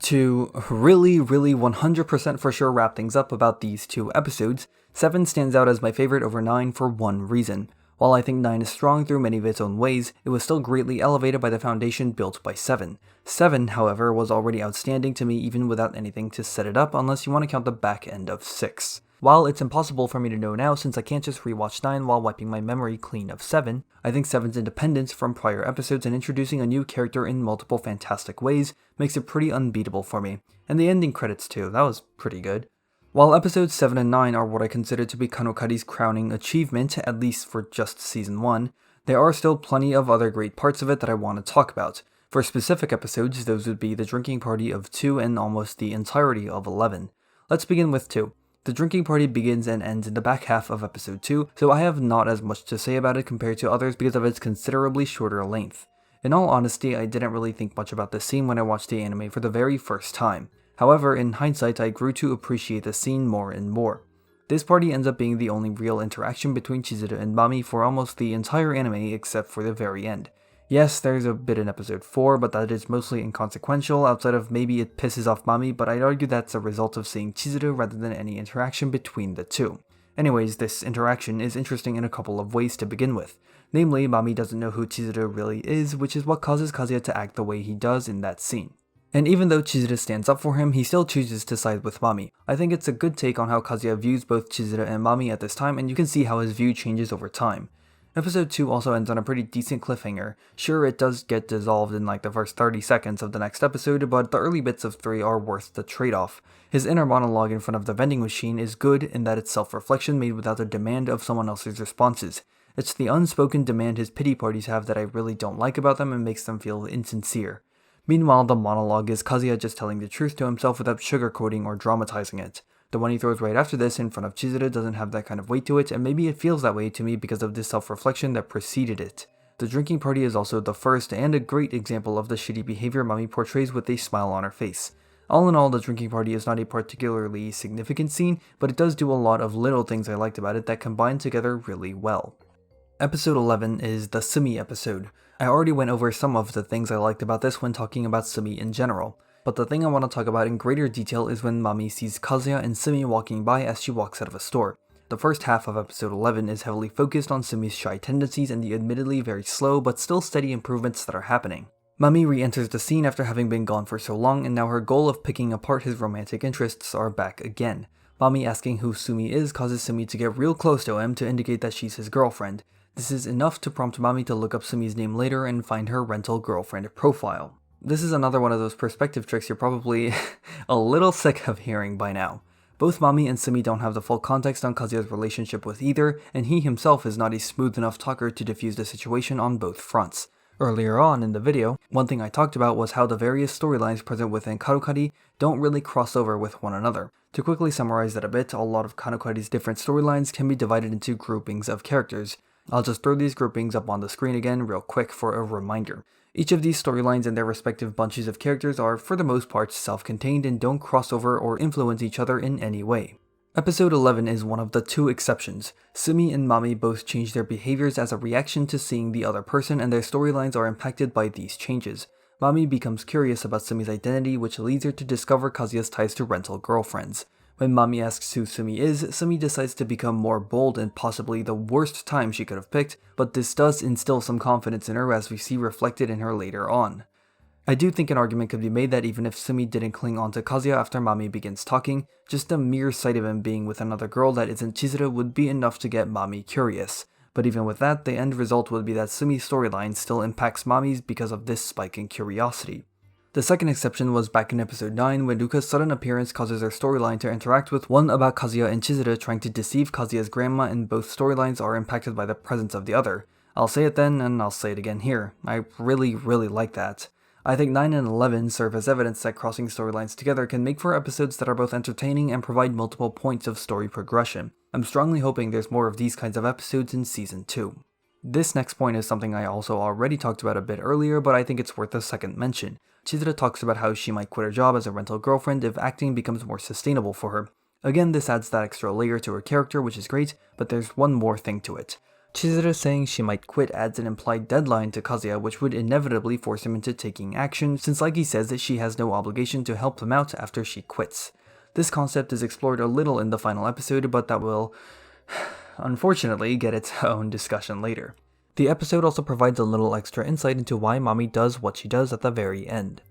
To really 100% for sure wrap things up about these 2 episodes, 7 stands out as my favorite over 9 for one reason. While I think 9 is strong through many of its own ways, it was still greatly elevated by the foundation built by 7. 7, however, was already outstanding to me even without anything to set it up unless you want to count the back end of 6. While it's impossible for me to know now since I can't just rewatch 9 while wiping my memory clean of 7, I think 7's independence from prior episodes and introducing a new character in multiple fantastic ways makes it pretty unbeatable for me. And the ending credits too, that was pretty good. While episodes 7 and 9 are what I consider to be KanoKari's crowning achievement, at least for just Season 1, there are still plenty of other great parts of it that I want to talk about. For specific episodes, those would be the drinking party of 2 and almost the entirety of 11. Let's begin with 2. The drinking party begins and ends in the back half of episode 2, so I have not as much to say about it compared to others because of its considerably shorter length. In all honesty, I didn't really think much about this scene when I watched the anime for the very first time. However, in hindsight, I grew to appreciate the scene more and more. This party ends up being the only real interaction between Chizuru and Mami for almost the entire anime except for the very end. Yes, there's a bit in episode 4, but that is mostly inconsequential outside of maybe it pisses off Mami, but I'd argue that's a result of seeing Chizuru rather than any interaction between the two. Anyways, this interaction is interesting in a couple of ways to begin with. Namely, Mami doesn't know who Chizuru really is, which is what causes Kazuya to act the way he does in that scene. And even though Chizuru stands up for him, he still chooses to side with Mami. I think it's a good take on how Kazuya views both Chizuru and Mami at this time, and you can see how his view changes over time. Episode 2 also ends on a pretty decent cliffhanger. Sure, it does get dissolved in like the first 30 seconds of the next episode, but the early bits of 3 are worth the trade-off. His inner monologue in front of the vending machine is good in that it's self-reflection made without the demand of someone else's responses. It's the unspoken demand his pity parties have that I really don't like about them and makes them feel insincere. Meanwhile, the monologue is Kazuya just telling the truth to himself without sugarcoating or dramatizing it. The one he throws right after this in front of Chizuru doesn't have that kind of weight to it, and maybe it feels that way to me because of this self-reflection that preceded it. The drinking party is also the first and a great example of the shitty behavior Mami portrays with a smile on her face. All in all, the drinking party is not a particularly significant scene, but it does do a lot of little things I liked about it that combine together really well. Episode 11 is the Sumi episode. I already went over some of the things I liked about this when talking about Sumi in general. But the thing I want to talk about in greater detail is when Mami sees Kazuya and Sumi walking by as she walks out of a store. The first half of episode 11 is heavily focused on Sumi's shy tendencies and the admittedly very slow but still steady improvements that are happening. Mami re-enters the scene after having been gone for so long, and now her goal of picking apart his romantic interests are back again. Mami asking who Sumi is causes Sumi to get real close to him to indicate that she's his girlfriend. This is enough to prompt Mami to look up Sumi's name later and find her rental girlfriend profile. This is another one of those perspective tricks you're probably a little sick of hearing by now. Both Mami and Sumi don't have the full context on Kazuya's relationship with either, and he himself is not a smooth enough talker to diffuse the situation on both fronts. Earlier on in the video, one thing I talked about was how the various storylines present within KanoKari don't really cross over with one another. To quickly summarize that a bit, a lot of KanoKari's different storylines can be divided into groupings of characters. I'll just throw these groupings up on the screen again real quick for a reminder. Each of these storylines and their respective bunches of characters are, for the most part, self-contained and don't cross over or influence each other in any way. Episode 11 is one of the two exceptions. Sumi and Mami both change their behaviors as a reaction to seeing the other person, and their storylines are impacted by these changes. Mami becomes curious about Sumi's identity, which leads her to discover Kazuya's ties to rental girlfriends. When Mami asks who Sumi is, Sumi decides to become more bold and possibly the worst time she could have picked, but this does instill some confidence in her as we see reflected in her later on. I do think an argument could be made that even if Sumi didn't cling on to Kazuya after Mami begins talking, just the mere sight of him being with another girl that isn't Chizuru would be enough to get Mami curious. But even with that, the end result would be that Sumi's storyline still impacts Mami's because of this spike in curiosity. The second exception was back in episode 9 when Ruka's sudden appearance causes their storyline to interact with one about Kazuya and Chizuru trying to deceive Kazuya's grandma, and both storylines are impacted by the presence of the other. I'll say it then, and I'll say it again here. I really like that. I think 9 and 11 serve as evidence that crossing storylines together can make for episodes that are both entertaining and provide multiple points of story progression. I'm strongly hoping there's more of these kinds of episodes in Season 2. This next point is something I also already talked about a bit earlier, but I think it's worth a second mention. Chizuru talks about how she might quit her job as a rental girlfriend if acting becomes more sustainable for her. Again, this adds that extra layer to her character, which is great, but there's one more thing to it. Chizuru saying she might quit adds an implied deadline to Kazuya, which would inevitably force him into taking action, since like he says that she has no obligation to help him out after she quits. This concept is explored a little in the final episode, but that will, unfortunately, get its own discussion later. The episode also provides a little extra insight into why Mami does what she does at the very end.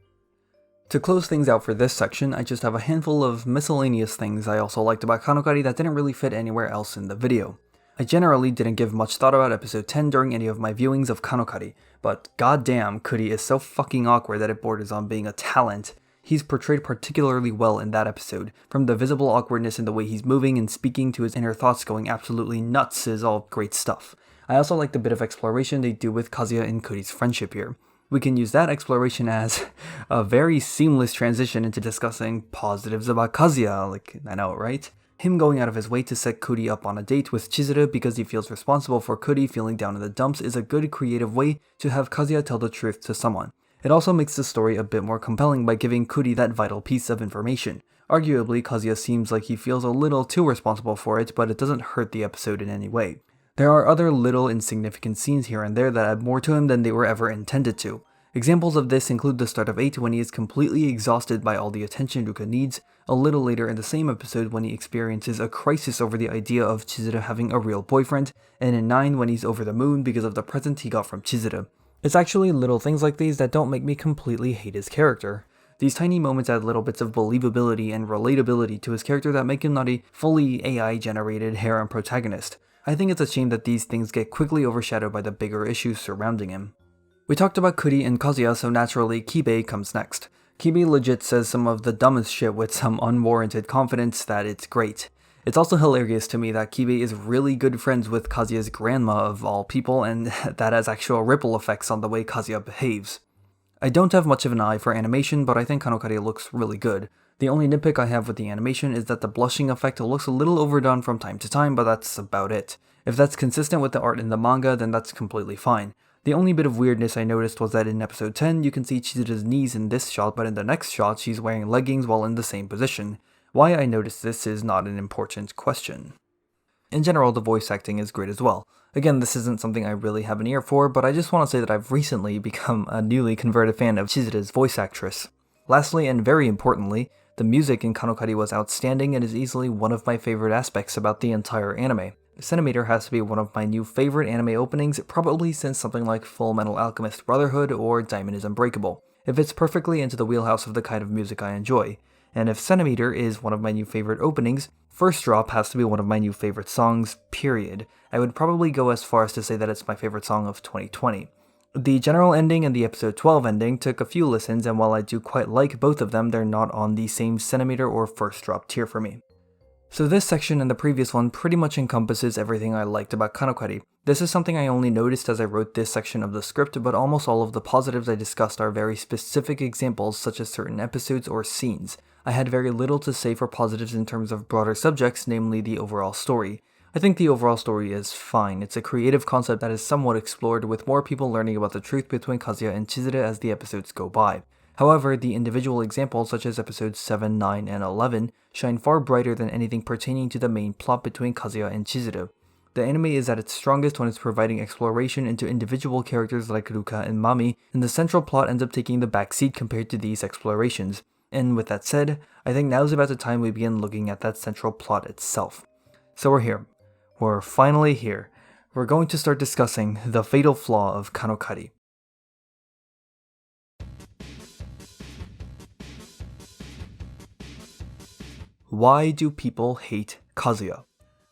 To close things out for this section, I just have a handful of miscellaneous things I also liked about KanoKari that didn't really fit anywhere else in the video. I generally didn't give much thought about episode 10 during any of my viewings of KanoKari, but goddamn, Kuri is so fucking awkward that it borders on being a talent. He's portrayed particularly well in that episode. From the visible awkwardness in the way he's moving and speaking to his inner thoughts going absolutely nuts is all great stuff. I also like the bit of exploration they do with Kazuya and Kuri's friendship here. We can use that exploration as a very seamless transition into discussing positives about Kazuya, I know, right? Him going out of his way to set Kuri up on a date with Chizuru because he feels responsible for Kuri feeling down in the dumps is a good creative way to have Kazuya tell the truth to someone. It also makes the story a bit more compelling by giving Kuri that vital piece of information. Arguably, Kazuya seems like he feels a little too responsible for it, but it doesn't hurt the episode in any way. There are other little insignificant scenes here and there that add more to him than they were ever intended to. Examples of this include the start of 8 when he is completely exhausted by all the attention Ruka needs, a little later in the same episode when he experiences a crisis over the idea of Chizuru having a real boyfriend, and in 9 when he's over the moon because of the present he got from Chizuru. It's actually little things like these that don't make me completely hate his character. These tiny moments add little bits of believability and relatability to his character that make him not a fully AI-generated harem protagonist. I think it's a shame that these things get quickly overshadowed by the bigger issues surrounding him. We talked about Kuri and Kazuya, so naturally Kibe comes next. Kibe legit says some of the dumbest shit with some unwarranted confidence that it's great. It's also hilarious to me that Kibe is really good friends with Kazuya's grandma of all people, and that has actual ripple effects on the way Kazuya behaves. I don't have much of an eye for animation, but I think KanoKari looks really good. The only nitpick I have with the animation is that the blushing effect looks a little overdone from time to time, but that's about it. If that's consistent with the art in the manga, then that's completely fine. The only bit of weirdness I noticed was that in episode 10, you can see Chizuru's knees in this shot, but in the next shot, she's wearing leggings while in the same position. Why I noticed this is not an important question. In general, the voice acting is great as well. Again, this isn't something I really have an ear for, but I just want to say that I've recently become a newly converted fan of Chizuru's voice actress. Lastly, and very importantly, the music in KanoKari was outstanding and is easily one of my favorite aspects about the entire anime. Centimeter has to be one of my new favorite anime openings, probably since something like Full Metal Alchemist Brotherhood or Diamond is Unbreakable. It fits perfectly into the wheelhouse of the kind of music I enjoy. And if Centimeter is one of my new favorite openings, First Drop has to be one of my new favorite songs, period. I would probably go as far as to say that it's my favorite song of 2020. The general ending and the episode 12 ending took a few listens, and while I do quite like both of them, they're not on the same Centimeter or First Drop tier for me. So this section and the previous one pretty much encompasses everything I liked about KanoKari. This is something I only noticed as I wrote this section of the script, but almost all of the positives I discussed are very specific examples such as certain episodes or scenes. I had very little to say for positives in terms of broader subjects, namely the overall story. I think the overall story is fine. It's a creative concept that is somewhat explored, with more people learning about the truth between Kazuya and Chizuru as the episodes go by. However, the individual examples such as episodes 7, 9, and 11 shine far brighter than anything pertaining to the main plot between Kazuya and Chizuru. The anime is at its strongest when it's providing exploration into individual characters like Ruka and Mami, and the central plot ends up taking the backseat compared to these explorations. And with that said, I think now's about the time we begin looking at that central plot itself. So we're here. We're finally here. We're going to start discussing the fatal flaw of KanoKari. Why do people hate Kazuya?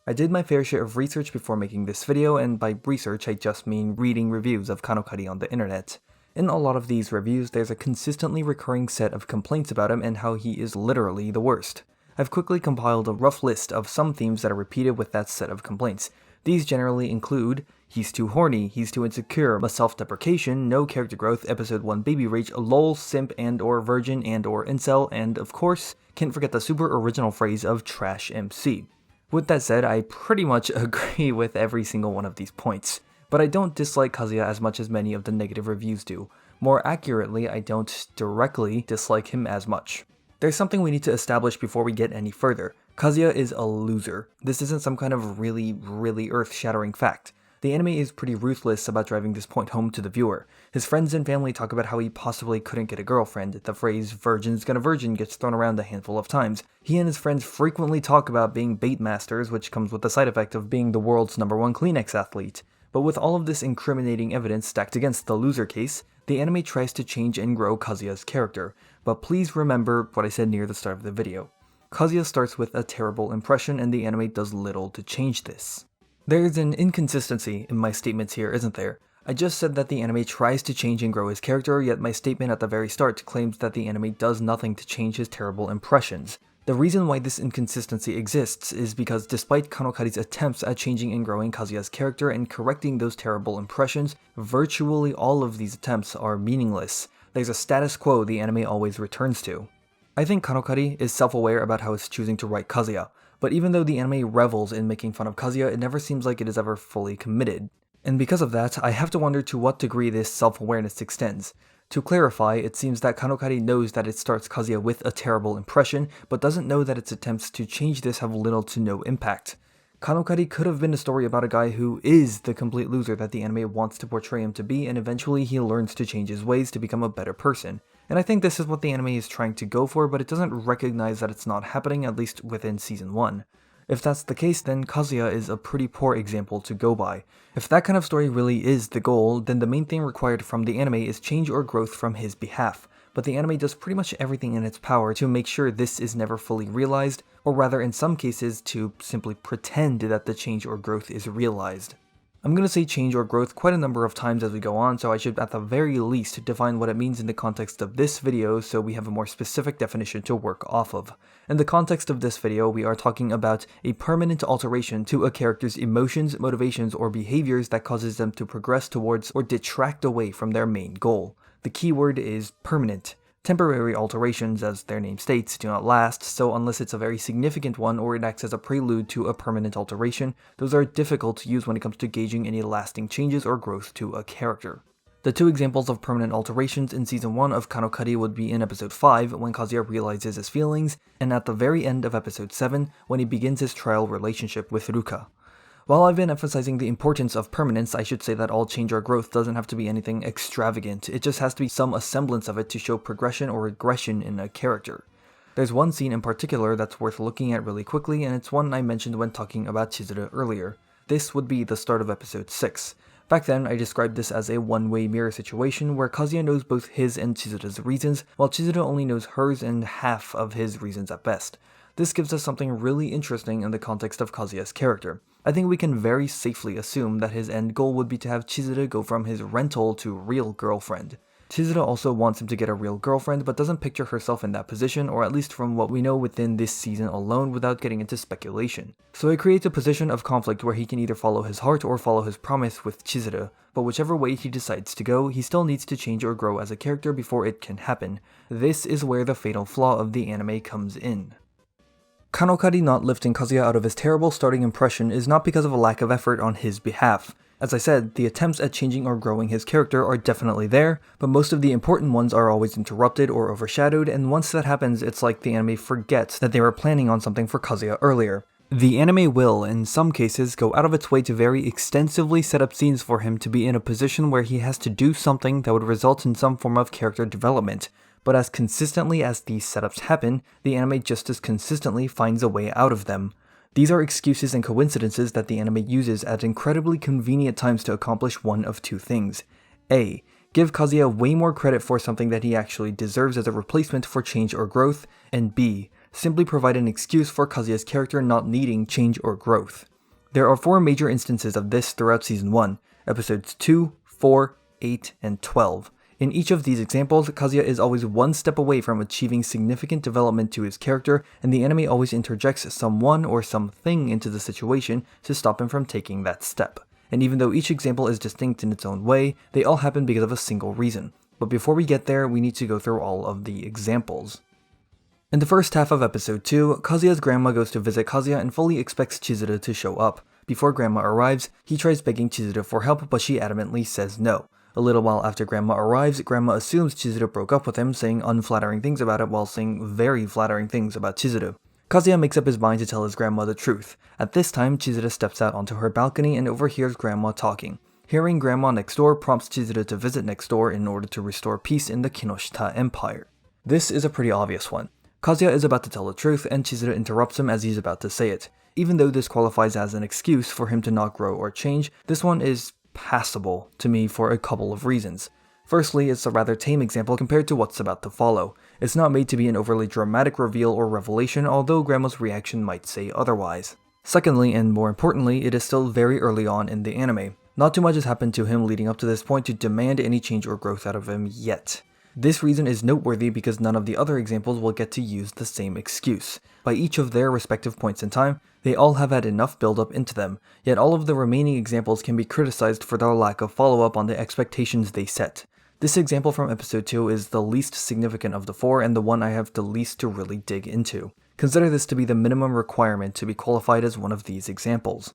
I did my fair share of research before making this video, and by research I just mean reading reviews of KanoKari on the internet. In a lot of these reviews, there's a consistently recurring set of complaints about him and how he is literally the worst. I've quickly compiled a rough list of some themes that are repeated with that set of complaints. These generally include: he's too horny, he's too insecure, self-deprecation, no character growth, episode 1 baby rage, lol, simp and or virgin and or incel, and of course, can't forget the super original phrase of trash MC. With that said, I pretty much agree with every single one of these points, but I don't dislike Kazuya as much as many of the negative reviews do. More accurately, I don't directly dislike him as much. There's something we need to establish before we get any further. Kazuya is a loser. This isn't some kind of really earth-shattering fact. The anime is pretty ruthless about driving this point home to the viewer. His friends and family talk about how he possibly couldn't get a girlfriend. The phrase "virgin's gonna virgin" gets thrown around a handful of times. He and his friends frequently talk about being bait masters, which comes with the side effect of being the world's #1 Kleenex athlete. But with all of this incriminating evidence stacked against the loser case, the anime tries to change and grow Kazuya's character. But please remember what I said near the start of the video. Kazuya starts with a terrible impression, and the anime does little to change this. There's an inconsistency in my statements here, isn't there? I just said that the anime tries to change and grow his character, yet my statement at the very start claims that the anime does nothing to change his terrible impressions. The reason why this inconsistency exists is because despite KanoKari's attempts at changing and growing Kazuya's character and correcting those terrible impressions, virtually all of these attempts are meaningless. There's a status quo the anime always returns to. I think KanoKari is self-aware about how it's choosing to write Kazuya, but even though the anime revels in making fun of Kazuya, it never seems like it is ever fully committed. And because of that, I have to wonder to what degree this self-awareness extends. To clarify, it seems that KanoKari knows that it starts Kazuya with a terrible impression, but doesn't know that its attempts to change this have little to no impact. KanoKari could have been a story about a guy who is the complete loser that the anime wants to portray him to be, and eventually he learns to change his ways to become a better person. And I think this is what the anime is trying to go for, but it doesn't recognize that it's not happening, at least within season 1. If that's the case, then Kazuya is a pretty poor example to go by. If that kind of story really is the goal, then the main thing required from the anime is change or growth from his behalf. but the anime does pretty much everything in its power to make sure this is never fully realized, or rather in some cases to simply pretend that the change or growth is realized. I'm going to say change or growth quite a number of times as we go on, so I should at the very least define what it means in the context of this video so we have a more specific definition to work off of. In the context of this video, we are talking about a permanent alteration to a character's emotions, motivations, or behaviors that causes them to progress towards or detract away from their main goal. The key word is permanent. Temporary alterations, as their name states, do not last, so unless it's a very significant one or it acts as a prelude to a permanent alteration, those are difficult to use when it comes to gauging any lasting changes or growth to a character. The two examples of permanent alterations in Season 1 of KanoKari would be in Episode 5, when Kazuya realizes his feelings, and at the very end of Episode 7, when he begins his trial relationship with Ruka. While I've been emphasizing the importance of permanence, I should say that all change or growth doesn't have to be anything extravagant, it just has to be some semblance of it to show progression or regression in a character. There's one scene in particular that's worth looking at really quickly, and it's one I mentioned when talking about Chizuru earlier. This would be the start of Episode 6. Back then, I described this as a one-way mirror situation where Kazuya knows both his and Chizuru's reasons, while Chizuru only knows hers and half of his reasons at best. This gives us something really interesting in the context of Kazuya's character. I think we can very safely assume that his end goal would be to have Chizuru go from his rental to real girlfriend. Chizuru also wants him to get a real girlfriend, but doesn't picture herself in that position, or at least from what we know within this season alone without getting into speculation. So it creates a position of conflict where he can either follow his heart or follow his promise with Chizuru, but whichever way he decides to go, he still needs to change or grow as a character before it can happen. This is where the fatal flaw of the anime comes in. KanoKari not lifting Kazuya out of his terrible starting impression is not because of a lack of effort on his behalf. As I said, the attempts at changing or growing his character are definitely there, but most of the important ones are always interrupted or overshadowed, and once that happens, it's like the anime forgets that they were planning on something for Kazuya earlier. The anime will, in some cases, go out of its way to very extensively set up scenes for him to be in a position where he has to do something that would result in some form of character development. But as consistently as these setups happen, the anime just as consistently finds a way out of them. These are excuses and coincidences that the anime uses at incredibly convenient times to accomplish one of two things. A. Give Kazuya way more credit for something that he actually deserves as a replacement for change or growth, and B. Simply provide an excuse for Kazuya's character not needing change or growth. There are 4 major instances of this throughout Season 1, Episodes 2, 4, 8, and 12. In each of these examples, Kazuya is always one step away from achieving significant development to his character, and the anime always interjects someone or something into the situation to stop him from taking that step. And even though each example is distinct in its own way, they all happen because of a single reason. But before we get there, we need to go through all of the examples. In the first half of Episode 2, Kazuya's grandma goes to visit Kazuya and fully expects Chizuru to show up. Before grandma arrives, he tries begging Chizuru for help, but she adamantly says no. A little while after grandma arrives, grandma assumes Chizuru broke up with him, saying unflattering things about it while saying very flattering things about Chizuru. Kazuya makes up his mind to tell his grandma the truth. At this time, Chizuru steps out onto her balcony and overhears grandma talking. Hearing grandma next door prompts Chizuru to visit next door in order to restore peace in the Kinoshita Empire. This is a pretty obvious one. Kazuya is about to tell the truth, and Chizuru interrupts him as he's about to say it. Even though this qualifies as an excuse for him to not grow or change, this one is passable to me for a couple of reasons. Firstly, it's a rather tame example compared to what's about to follow. It's not made to be an overly dramatic reveal or revelation, although grandma's reaction might say otherwise. Secondly, and more importantly, it is still very early on in the anime. Not too much has happened to him leading up to this point to demand any change or growth out of him yet. This reason is noteworthy because none of the other examples will get to use the same excuse. By each of their respective points in time, they all have had enough build-up into them, yet all of the remaining examples can be criticized for their lack of follow-up on the expectations they set. This example from Episode 2 is the least significant of the 4 and the one I have the least to really dig into. Consider this to be the minimum requirement to be qualified as one of these examples.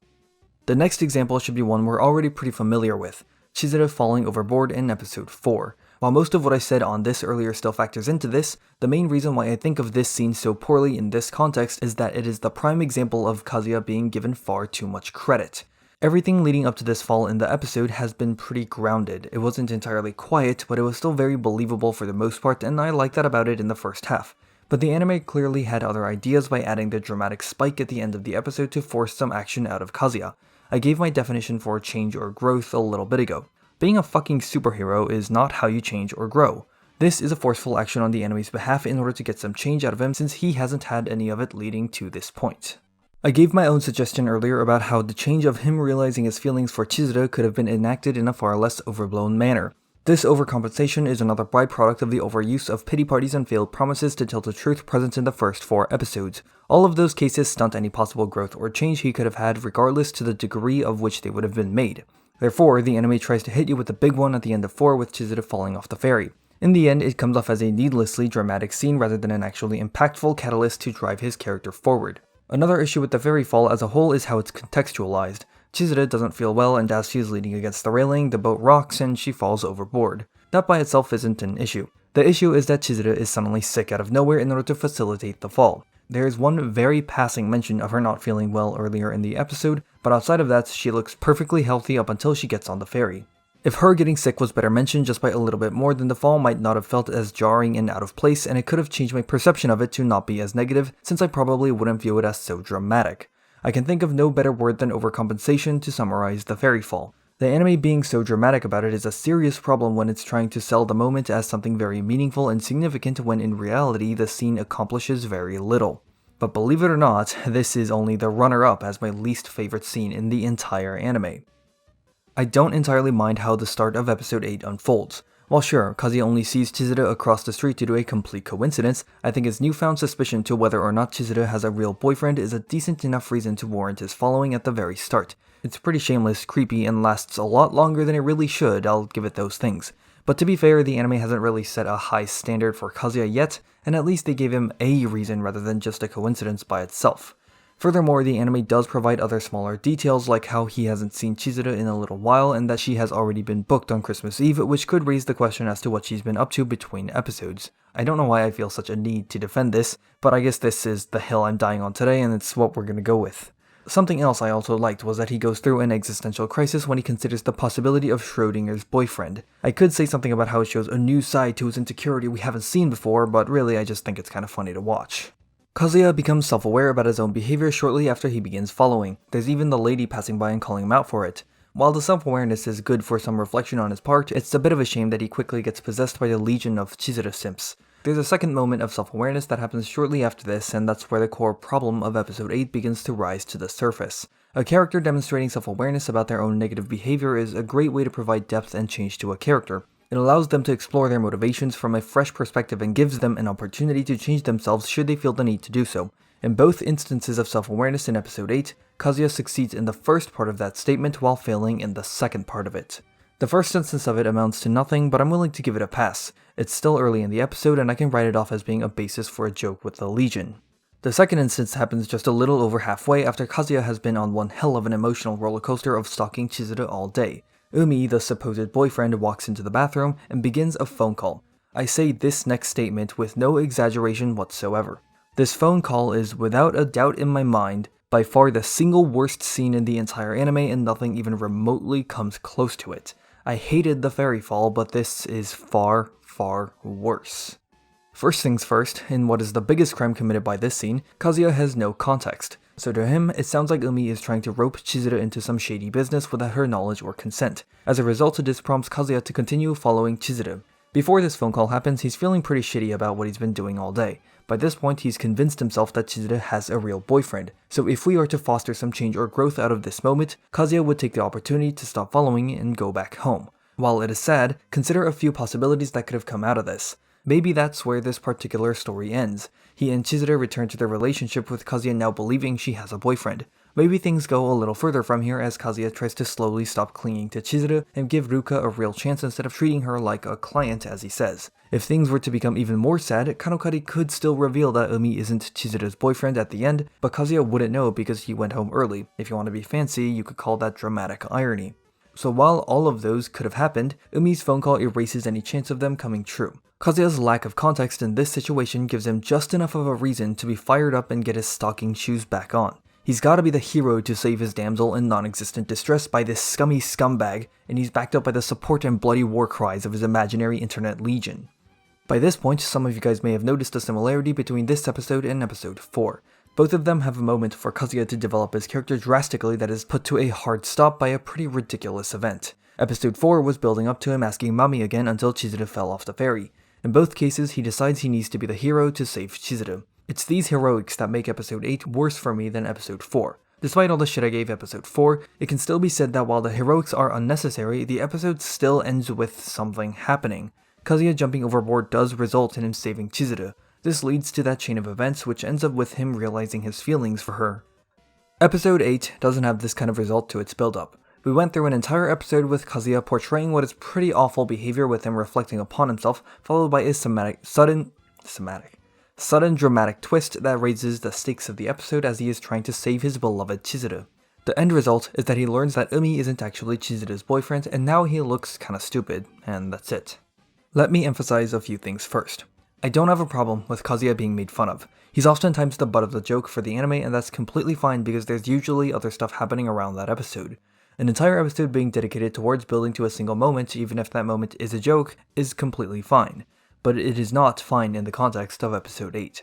The next example should be one we're already pretty familiar with, Chizuru falling overboard in Episode 4. While most of what I said on this earlier still factors into this, the main reason why I think of this scene so poorly in this context is that it is the prime example of Kazuya being given far too much credit. Everything leading up to this fall in the episode has been pretty grounded. It wasn't entirely quiet, but it was still very believable for the most part, and I like that about it in the first half. But the anime clearly had other ideas by adding the dramatic spike at the end of the episode to force some action out of Kazuya. I gave my definition for change or growth a little bit ago. Being a fucking superhero is not how you change or grow. This is a forceful action on the enemy's behalf in order to get some change out of him since he hasn't had any of it leading to this point. I gave my own suggestion earlier about how the change of him realizing his feelings for Chizuru could have been enacted in a far less overblown manner. This overcompensation is another byproduct of the overuse of pity parties and failed promises to tell the truth present in the first 4 episodes. All of those cases stunt any possible growth or change he could have had regardless to the degree of which they would have been made. Therefore, the anime tries to hit you with the big one at the end of 4 with Chizuru falling off the ferry. In the end, it comes off as a needlessly dramatic scene rather than an actually impactful catalyst to drive his character forward. Another issue with the ferry fall as a whole is how it's contextualized. Chizuru doesn't feel well, and as she is leaning against the railing, the boat rocks and she falls overboard. That by itself isn't an issue. The issue is that Chizuru is suddenly sick out of nowhere in order to facilitate the fall. There is one very passing mention of her not feeling well earlier in the episode, but outside of that, she looks perfectly healthy up until she gets on the ferry. If her getting sick was better mentioned just by a little bit more, then the fall might not have felt as jarring and out of place, and it could have changed my perception of it to not be as negative, since I probably wouldn't view it as so dramatic. I can think of no better word than overcompensation to summarize the ferry fall. The anime being so dramatic about it is a serious problem when it's trying to sell the moment as something very meaningful and significant when in reality the scene accomplishes very little. But believe it or not, this is only the runner-up as my least favorite scene in the entire anime. I don't entirely mind how the start of episode 8 unfolds. While sure, Kazuya only sees Chizuru across the street due to a complete coincidence, I think his newfound suspicion to whether or not Chizuru has a real boyfriend is a decent enough reason to warrant his following at the very start. It's pretty shameless, creepy, and lasts a lot longer than it really should, I'll give it those things. But to be fair, the anime hasn't really set a high standard for Kazuya yet, and at least they gave him a reason rather than just a coincidence by itself. Furthermore, the anime does provide other smaller details like how he hasn't seen Chizuru in a little while and that she has already been booked on Christmas Eve, which could raise the question as to what she's been up to between episodes. I don't know why I feel such a need to defend this, but I guess this is the hill I'm dying on today and it's what we're gonna go with. Something else I also liked was that he goes through an existential crisis when he considers the possibility of Schrodinger's boyfriend. I could say something about how it shows a new side to his insecurity we haven't seen before, but really I just think it's kind of funny to watch. Kazuya becomes self-aware about his own behavior shortly after he begins following. There's even the lady passing by and calling him out for it. While the self-awareness is good for some reflection on his part, it's a bit of a shame that he quickly gets possessed by the legion of Chizuru simps. There's a second moment of self-awareness that happens shortly after this, and that's where the core problem of episode 8 begins to rise to the surface. A character demonstrating self-awareness about their own negative behavior is a great way to provide depth and change to a character. It allows them to explore their motivations from a fresh perspective and gives them an opportunity to change themselves should they feel the need to do so. In both instances of self-awareness in episode 8, Kazuya succeeds in the first part of that statement while failing in the second part of it. The first instance of it amounts to nothing, but I'm willing to give it a pass. It's still early in the episode and I can write it off as being a basis for a joke with the Legion. The second instance happens just a little over halfway after Kazuya has been on one hell of an emotional rollercoaster of stalking Chizuru all day. Umi, the supposed boyfriend, walks into the bathroom and begins a phone call. I say this next statement with no exaggeration whatsoever. This phone call is, without a doubt in my mind, by far the single worst scene in the entire anime and nothing even remotely comes close to it. I hated the fairy fall, but this is far, far worse. First things first, in what is the biggest crime committed by this scene, Kazuya has no context. So to him, it sounds like Umi is trying to rope Chizuru into some shady business without her knowledge or consent. As a result, this prompts Kazuya to continue following Chizuru. Before this phone call happens, he's feeling pretty shitty about what he's been doing all day. By this point, he's convinced himself that Chizuru has a real boyfriend. So if we are to foster some change or growth out of this moment, Kazuya would take the opportunity to stop following and go back home. While it is sad, consider a few possibilities that could have come out of this. Maybe that's where this particular story ends. He and Chizuru return to their relationship with Kazuya now believing she has a boyfriend. Maybe things go a little further from here as Kazuya tries to slowly stop clinging to Chizuru and give Ruka a real chance instead of treating her like a client as he says. If things were to become even more sad, KanoKari could still reveal that Umi isn't Chizuru's boyfriend at the end, but Kazuya wouldn't know because he went home early. If you want to be fancy, you could call that dramatic irony. So while all of those could have happened, Umi's phone call erases any chance of them coming true. Kazuya's lack of context in this situation gives him just enough of a reason to be fired up and get his stocking shoes back on. He's gotta be the hero to save his damsel in non-existent distress by this scummy scumbag, and he's backed up by the support and bloody war cries of his imaginary internet legion. By this point, some of you guys may have noticed a similarity between this episode and episode 4. Both of them have a moment for Kazuya to develop his character drastically that is put to a hard stop by a pretty ridiculous event. Episode 4 was building up to him asking Mami again until Chizuru fell off the ferry. In both cases, he decides he needs to be the hero to save Chizuru. It's these heroics that make episode 8 worse for me than episode 4. Despite all the shit I gave episode 4, it can still be said that while the heroics are unnecessary, the episode still ends with something happening. Kazuya jumping overboard does result in him saving Chizuru. This leads to that chain of events which ends up with him realizing his feelings for her. Episode 8 doesn't have this kind of result to its build-up. We went through an entire episode with Kazuya portraying what is pretty awful behavior with him reflecting upon himself, followed by a sudden dramatic twist that raises the stakes of the episode as he is trying to save his beloved Chizuru. The end result is that he learns that Umi isn't actually Chizuru's boyfriend, and now he looks kinda stupid, and that's it. Let me emphasize a few things first. I don't have a problem with Kazuya being made fun of. He's oftentimes the butt of the joke for the anime, and that's completely fine because there's usually other stuff happening around that episode. An entire episode being dedicated towards building to a single moment, even if that moment is a joke, is completely fine. But it is not fine in the context of episode 8.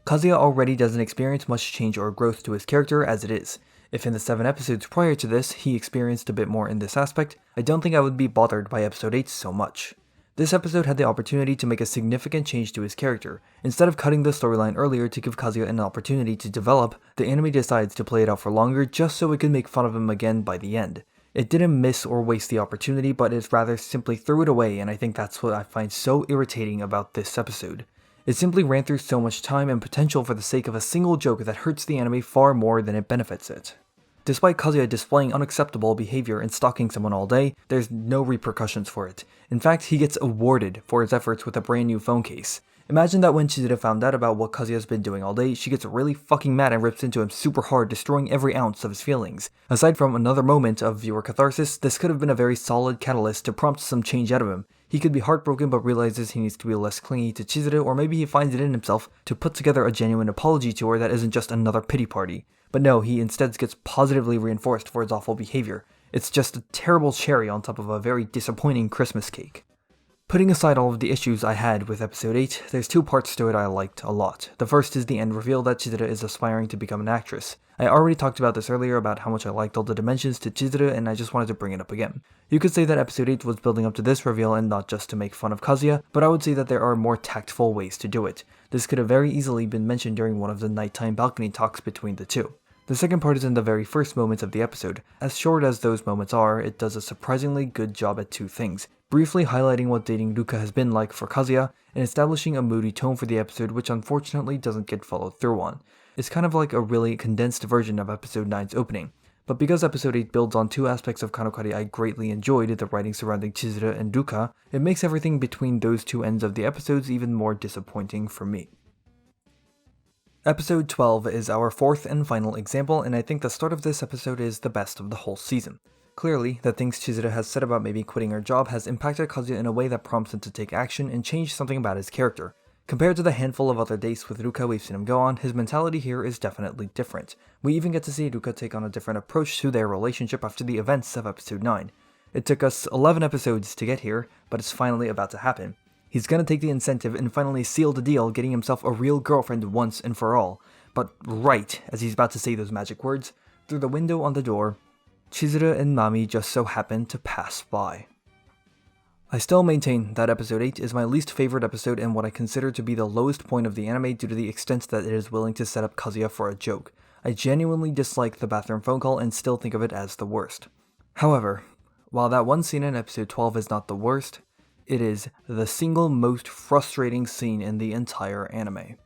Kazuya already doesn't experience much change or growth to his character as it is. If in the 7 episodes prior to this, he experienced a bit more in this aspect, I don't think I would be bothered by episode 8 so much. This episode had the opportunity to make a significant change to his character. Instead of cutting the storyline earlier to give Kazuya an opportunity to develop, the anime decides to play it out for longer just so it could make fun of him again by the end. It didn't miss or waste the opportunity, but it rather simply threw it away, and I think that's what I find so irritating about this episode. It simply ran through so much time and potential for the sake of a single joke that hurts the anime far more than it benefits it. Despite Kazuya displaying unacceptable behavior and stalking someone all day, there's no repercussions for it. In fact, he gets awarded for his efforts with a brand new phone case. Imagine that when Chizuru found out about what Kazuya's been doing all day, she gets really fucking mad and rips into him super hard, destroying every ounce of his feelings. Aside from another moment of viewer catharsis, this could have been a very solid catalyst to prompt some change out of him. He could be heartbroken but realizes he needs to be less clingy to Chizuru, or maybe he finds it in himself to put together a genuine apology to her that isn't just another pity party. But no, he instead gets positively reinforced for his awful behavior. It's just a terrible cherry on top of a very disappointing Christmas cake. Putting aside all of the issues I had with episode 8, there's 2 parts to it I liked a lot. The first is the end reveal that Chizuru is aspiring to become an actress. I already talked about this earlier about how much I liked all the dimensions to Chizuru, and I just wanted to bring it up again. You could say that episode 8 was building up to this reveal and not just to make fun of Kazuya, but I would say that there are more tactful ways to do it. This could have very easily been mentioned during one of the nighttime balcony talks between the two. The second part is in the very first moments of the episode. As short as those moments are, it does a surprisingly good job at 2 things. Briefly highlighting what dating Ruka has been like for Kazuya, and establishing a moody tone for the episode which unfortunately doesn't get followed through on. It's kind of like a really condensed version of episode 9's opening. But because episode 8 builds on 2 aspects of KanoKari I greatly enjoyed, the writing surrounding Chizuru and Ruka, it makes everything between those 2 ends of the episodes even more disappointing for me. Episode 12 is our 4th and final example, and I think the start of this episode is the best of the whole season. Clearly, the things Chizuru has said about maybe quitting her job has impacted Kazuya in a way that prompts him to take action and change something about his character. Compared to the handful of other dates with Ruka we've seen him go on, his mentality here is definitely different. We even get to see Ruka take on a different approach to their relationship after the events of episode 9. It took us 11 episodes to get here, but it's finally about to happen. He's gonna take the incentive and finally seal the deal, getting himself a real girlfriend once and for all. But right as he's about to say those magic words, through the window on the door, Chizuru and Mami just so happen to pass by. I still maintain that episode 8 is my least favorite episode and what I consider to be the lowest point of the anime due to the extent that it is willing to set up Kazuya for a joke. I genuinely dislike the bathroom phone call and still think of it as the worst. However, while that one scene in episode 12 is not the worst, it is the single most frustrating scene in the entire anime.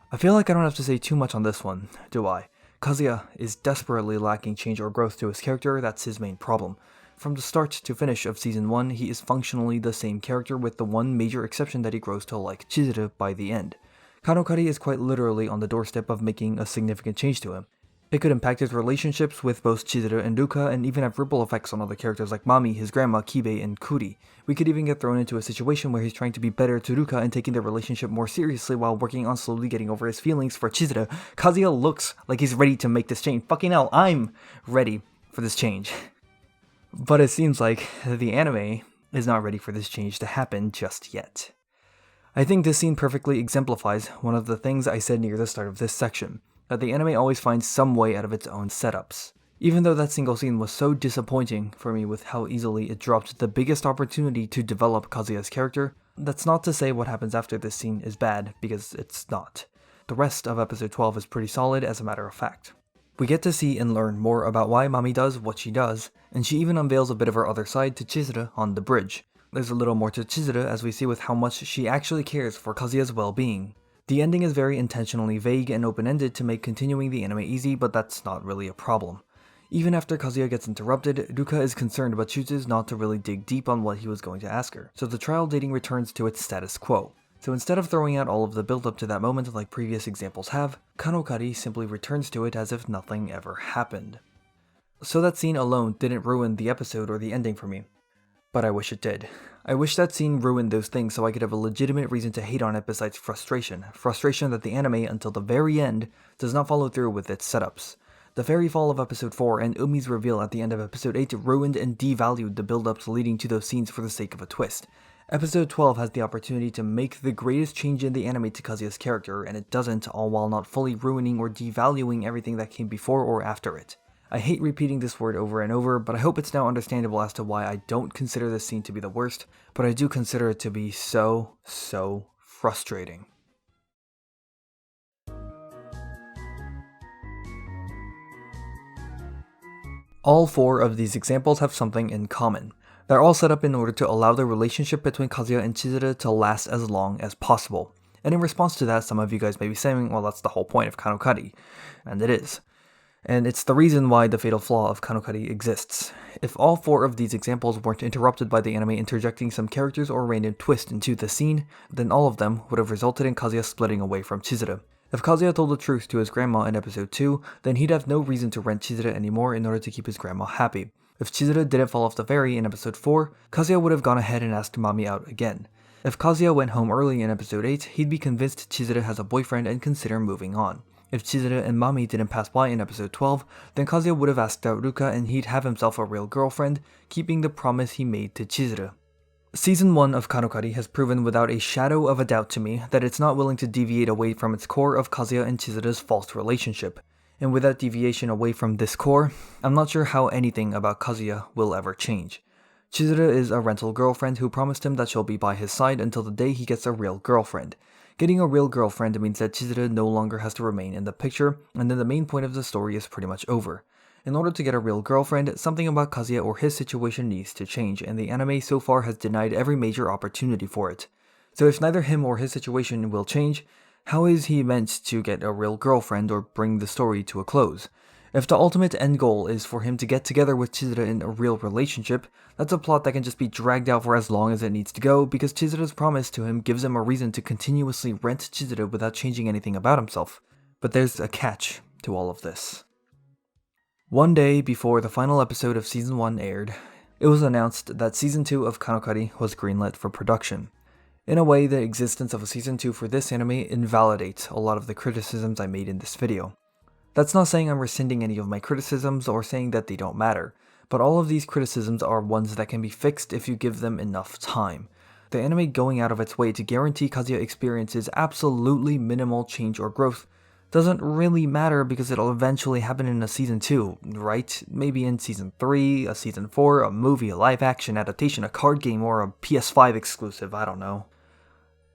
I feel like I don't have to say too much on this one, do I? Kazuya is desperately lacking change or growth to his character, that's his main problem. From the start to finish of season 1, he is functionally the same character with the one major exception that he grows to like Chizuru by the end. KanoKari is quite literally on the doorstep of making a significant change to him. It could impact his relationships with both Chizuru and Ruka and even have ripple effects on other characters like Mami, his grandma, Kibe, and Kuri. We could even get thrown into a situation where he's trying to be better to Ruka and taking their relationship more seriously while working on slowly getting over his feelings for Chizuru. Kazuya looks like he's ready to make this change. Fucking hell, I'm ready for this change. But it seems like the anime is not ready for this change to happen just yet. I think this scene perfectly exemplifies one of the things I said near the start of this section, that the anime always finds some way out of its own setups. Even though that single scene was so disappointing for me with how easily it dropped the biggest opportunity to develop Kazuya's character, That's not to say what happens after this scene is bad, because it's not. The rest of episode 12 is pretty solid as a matter of fact. We get to see and learn more about why Mami does what she does, and she even unveils a bit of her other side to Chizuru on the bridge. There's a little more to Chizuru as we see with how much she actually cares for Kazuya's well-being. The ending is very intentionally vague and open-ended to make continuing the anime easy, but that's not really a problem. Even after Kazuya gets interrupted, Ruka is concerned but chooses not to really dig deep on what he was going to ask her, so the trial dating returns to its status quo. So instead of throwing out all of the build-up to that moment like previous examples have, KanoKari simply returns to it as if nothing ever happened. So that scene alone didn't ruin the episode or the ending for me, but I wish it did. I wish that scene ruined those things so I could have a legitimate reason to hate on it besides frustration. Frustration that the anime, until the very end, does not follow through with its setups. The fairy fall of episode 4 and Umi's reveal at the end of episode 8 ruined and devalued the build-ups leading to those scenes for the sake of a twist. Episode 12 has the opportunity to make the greatest change in the anime to Kazuya's character, and it doesn't, all while not fully ruining or devaluing everything that came before or after it. I hate repeating this word over and over, but I hope it's now understandable as to why I don't consider this scene to be the worst, but I do consider it to be so frustrating. All 4 of these examples have something in common. They're all set up in order to allow the relationship between Kazuya and Chizuru to last as long as possible. And in response to that, some of you guys may be saying, well, that's the whole point of KanoKari. And it is. And it's the reason why the fatal flaw of KanoKari exists. If all 4 of these examples weren't interrupted by the anime interjecting some characters or random twist into the scene, then all of them would have resulted in Kazuya splitting away from Chizuru. If Kazuya told the truth to his grandma in episode 2, then he'd have no reason to rent Chizuru anymore in order to keep his grandma happy. If Chizuru didn't fall off the ferry in episode 4, Kazuya would have gone ahead and asked Mami out again. If Kazuya went home early in episode 8, he'd be convinced Chizuru has a boyfriend and consider moving on. If Chizuru and Mami didn't pass by in episode 12, then Kazuya would have asked out Ruka and he'd have himself a real girlfriend, keeping the promise he made to Chizuru. Season 1 of KanoKari has proven without a shadow of a doubt to me that it's not willing to deviate away from its core of Kazuya and Chizuru's false relationship. And with that deviation away from this core, I'm not sure how anything about Kazuya will ever change. Chizuru is a rental girlfriend who promised him that she'll be by his side until the day he gets a real girlfriend. Getting a real girlfriend means that Chizuru no longer has to remain in the picture, and then the main point of the story is pretty much over. In order to get a real girlfriend, something about Kazuya or his situation needs to change, and the anime so far has denied every major opportunity for it. So if neither him or his situation will change, how is he meant to get a real girlfriend or bring the story to a close? If the ultimate end goal is for him to get together with Chizuru in a real relationship, that's a plot that can just be dragged out for as long as it needs to go because Chizuru's promise to him gives him a reason to continuously rent Chizuru without changing anything about himself. But there's a catch to all of this. One day before the final episode of Season 1 aired, it was announced that Season 2 of KanoKari was greenlit for production. In a way, the existence of a Season 2 for this anime invalidates a lot of the criticisms I made in this video. That's not saying I'm rescinding any of my criticisms or saying that they don't matter, but all of these criticisms are ones that can be fixed if you give them enough time. The anime going out of its way to guarantee Kazuya experiences absolutely minimal change or growth doesn't really matter because it'll eventually happen in a Season 2, right? Maybe in Season 3, a Season 4, a movie, a live-action adaptation, a card game, or a PS5 exclusive, I don't know.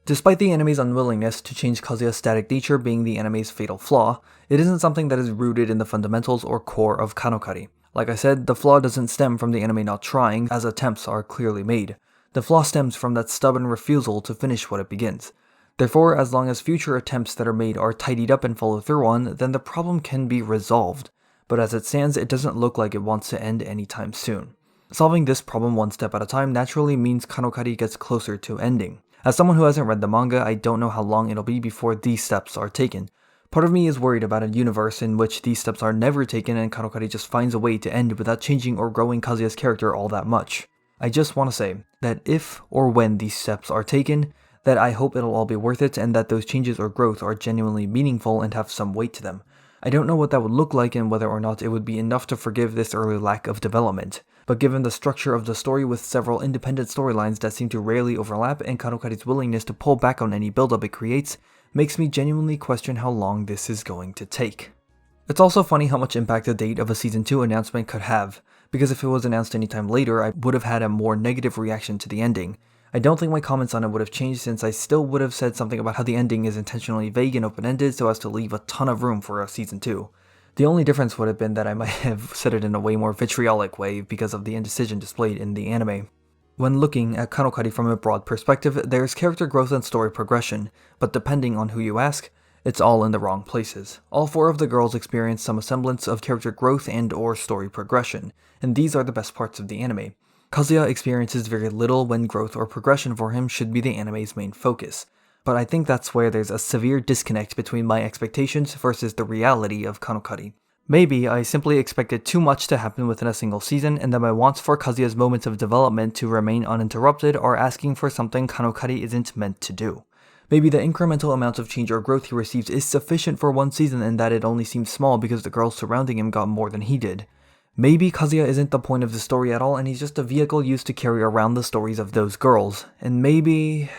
Despite the anime's unwillingness to change Kazuya's static nature being the anime's fatal flaw, it isn't something that is rooted in the fundamentals or core of KanoKari. Like I said, the flaw doesn't stem from the anime not trying, as attempts are clearly made. The flaw stems from that stubborn refusal to finish what it begins. Therefore, as long as future attempts that are made are tidied up and followed through on, then the problem can be resolved. But as it stands, it doesn't look like it wants to end anytime soon. Solving this problem one step at a time naturally means KanoKari gets closer to ending. As someone who hasn't read the manga, I don't know how long it'll be before these steps are taken. Part of me is worried about a universe in which these steps are never taken and KanoKari just finds a way to end without changing or growing Kazuya's character all that much. I just want to say that if or when these steps are taken, that I hope it'll all be worth it and that those changes or growth are genuinely meaningful and have some weight to them. I don't know what that would look like and whether or not it would be enough to forgive this early lack of development, but given the structure of the story with several independent storylines that seem to rarely overlap and KanoKari's willingness to pull back on any build-up it creates, makes me genuinely question how long this is going to take. It's also funny how much impact the date of a Season 2 announcement could have, because if it was announced anytime later I would have had a more negative reaction to the ending. I don't think my comments on it would have changed, since I still would have said something about how the ending is intentionally vague and open-ended so as to leave a ton of room for a season 2. The only difference would have been that I might have said it in a way more vitriolic way because of the indecision displayed in the anime. When looking at KanoKari from a broad perspective, there's character growth and story progression, but depending on who you ask, it's all in the wrong places. All 4 of the girls experience some semblance of character growth and or story progression, and these are the best parts of the anime. Kazuya experiences very little when growth or progression for him should be the anime's main focus, but I think that's where there's a severe disconnect between my expectations versus the reality of KanoKari. Maybe I simply expected too much to happen within a single season, and that my wants for Kazuya's moments of development to remain uninterrupted are asking for something KanoKari isn't meant to do. Maybe the incremental amount of change or growth he receives is sufficient for one season, and that it only seems small because the girls surrounding him got more than he did. Maybe Kazuya isn't the point of the story at all, and he's just a vehicle used to carry around the stories of those girls. And maybe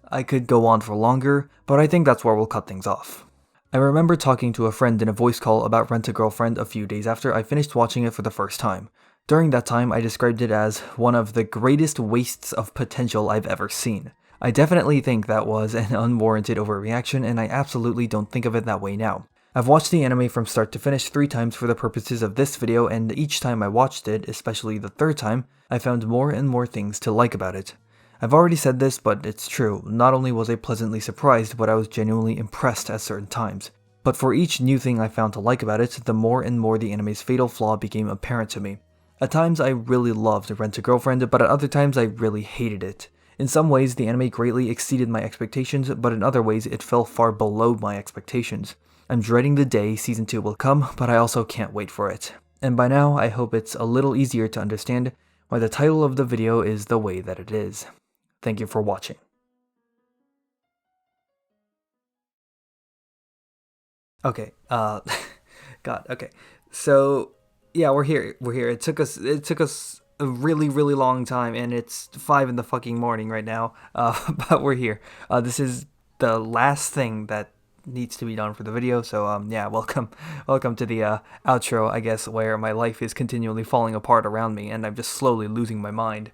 I could go on for longer, but I think that's where we'll cut things off. I remember talking to a friend in a voice call about Rent-a-Girlfriend a few days after I finished watching it for the first time. During that time, I described it as one of the greatest wastes of potential I've ever seen. I definitely think that was an unwarranted overreaction, and I absolutely don't think of it that way now. I've watched the anime from start to finish 3 times for the purposes of this video, and each time I watched it, especially the 3rd time, I found more and more things to like about it. I've already said this, but it's true. Not only was I pleasantly surprised, but I was genuinely impressed at certain times. But for each new thing I found to like about it, the more and more the anime's fatal flaw became apparent to me. At times I really loved Rent-a-Girlfriend, but at other times I really hated it. In some ways, the anime greatly exceeded my expectations, but in other ways it fell far below my expectations. I'm dreading the day season 2 will come, but I also can't wait for it. And by now, I hope it's a little easier to understand why the title of the video is the way that it is. Thank you for watching. Okay, God, okay. So, yeah, we're here. It took us a really, really long time, and it's 5 in the fucking morning right now, but we're here. This is the last thing that needs to be done for the video, so, yeah, welcome to the, outro, I guess, where my life is continually falling apart around me, and I'm just slowly losing my mind.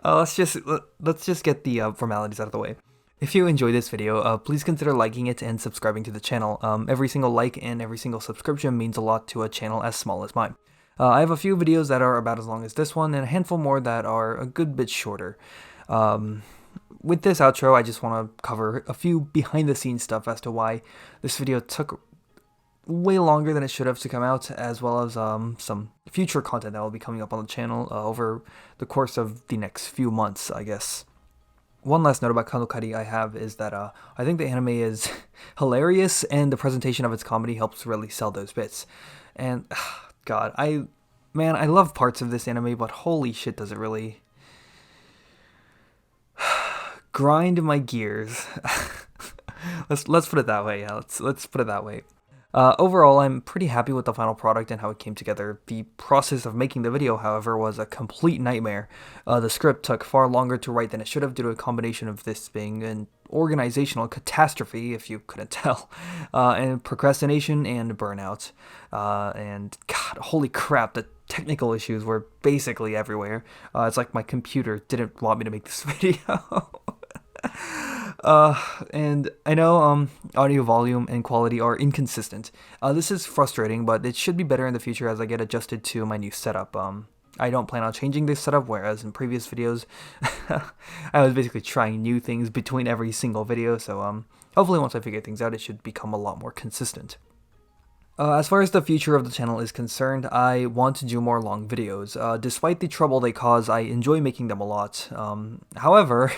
Let's just get the formalities out of the way. If you enjoyed this video, please consider liking it and subscribing to the channel. Every single like and every single subscription means a lot to a channel as small as mine. I have a few videos that are about as long as this one, and a handful more that are a good bit shorter. With this outro, I just want to cover a few behind-the-scenes stuff as to why this video took way longer than it should have to come out, as well as some future content that will be coming up on the channel over the course of the next few months, I guess. One last note about KanoKari I have is that I think the anime is hilarious, and the presentation of its comedy helps really sell those bits. And God, I love parts of this anime, but holy shit, does it really grind my gears. let's put it that way. Yeah, let's put it that way. Overall, I'm pretty happy with the final product and how it came together. The process of making the video, however, was a complete nightmare. The script took far longer to write than it should have due to a combination of this being an organizational catastrophe, if you couldn't tell, and procrastination and burnout. And God, holy crap, the technical issues were basically everywhere. It's like my computer didn't want me to make this video. And I know audio volume and quality are inconsistent. This is frustrating, but it should be better in the future as I get adjusted to my new setup. I don't plan on changing this setup, whereas in previous videos, I was basically trying new things between every single video, so hopefully once I figure things out, it should become a lot more consistent. As far as the future of the channel is concerned, I want to do more long videos. Despite the trouble they cause, I enjoy making them a lot. However,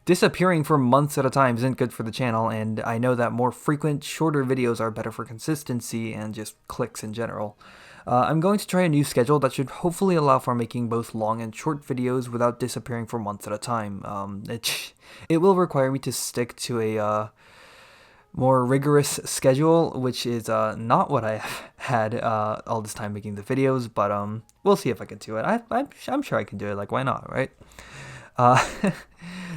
disappearing for months at a time isn't good for the channel, and I know that more frequent, shorter videos are better for consistency and just clicks in general. I'm going to try a new schedule that should hopefully allow for making both long and short videos without disappearing for months at a time. It will require me to stick to a more rigorous schedule, which is not what I had all this time making the videos, but we'll see if I can do it. I'm sure I can do it, like, why not, right?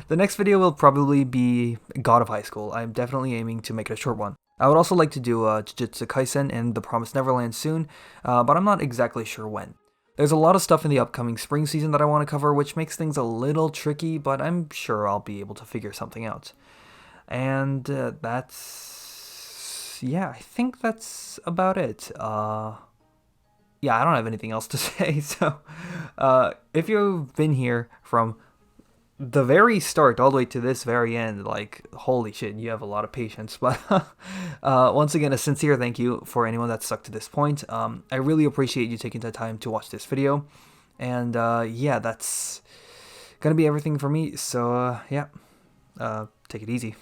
The next video will probably be God of High School. I'm definitely aiming to make it a short one. I would also like to do Jujutsu Kaisen and The Promised Neverland soon, but I'm not exactly sure when. There's a lot of stuff in the upcoming spring season that I want to cover, which makes things a little tricky, but I'm sure I'll be able to figure something out. And yeah, I think that's about it. Yeah, I don't have anything else to say. So, if you've been here from the very start all the way to this very end, like, holy shit, you have a lot of patience. But once again, a sincere thank you for anyone that stuck to this point. I really appreciate you taking the time to watch this video. And yeah, that's gonna be everything for me. So yeah, take it easy.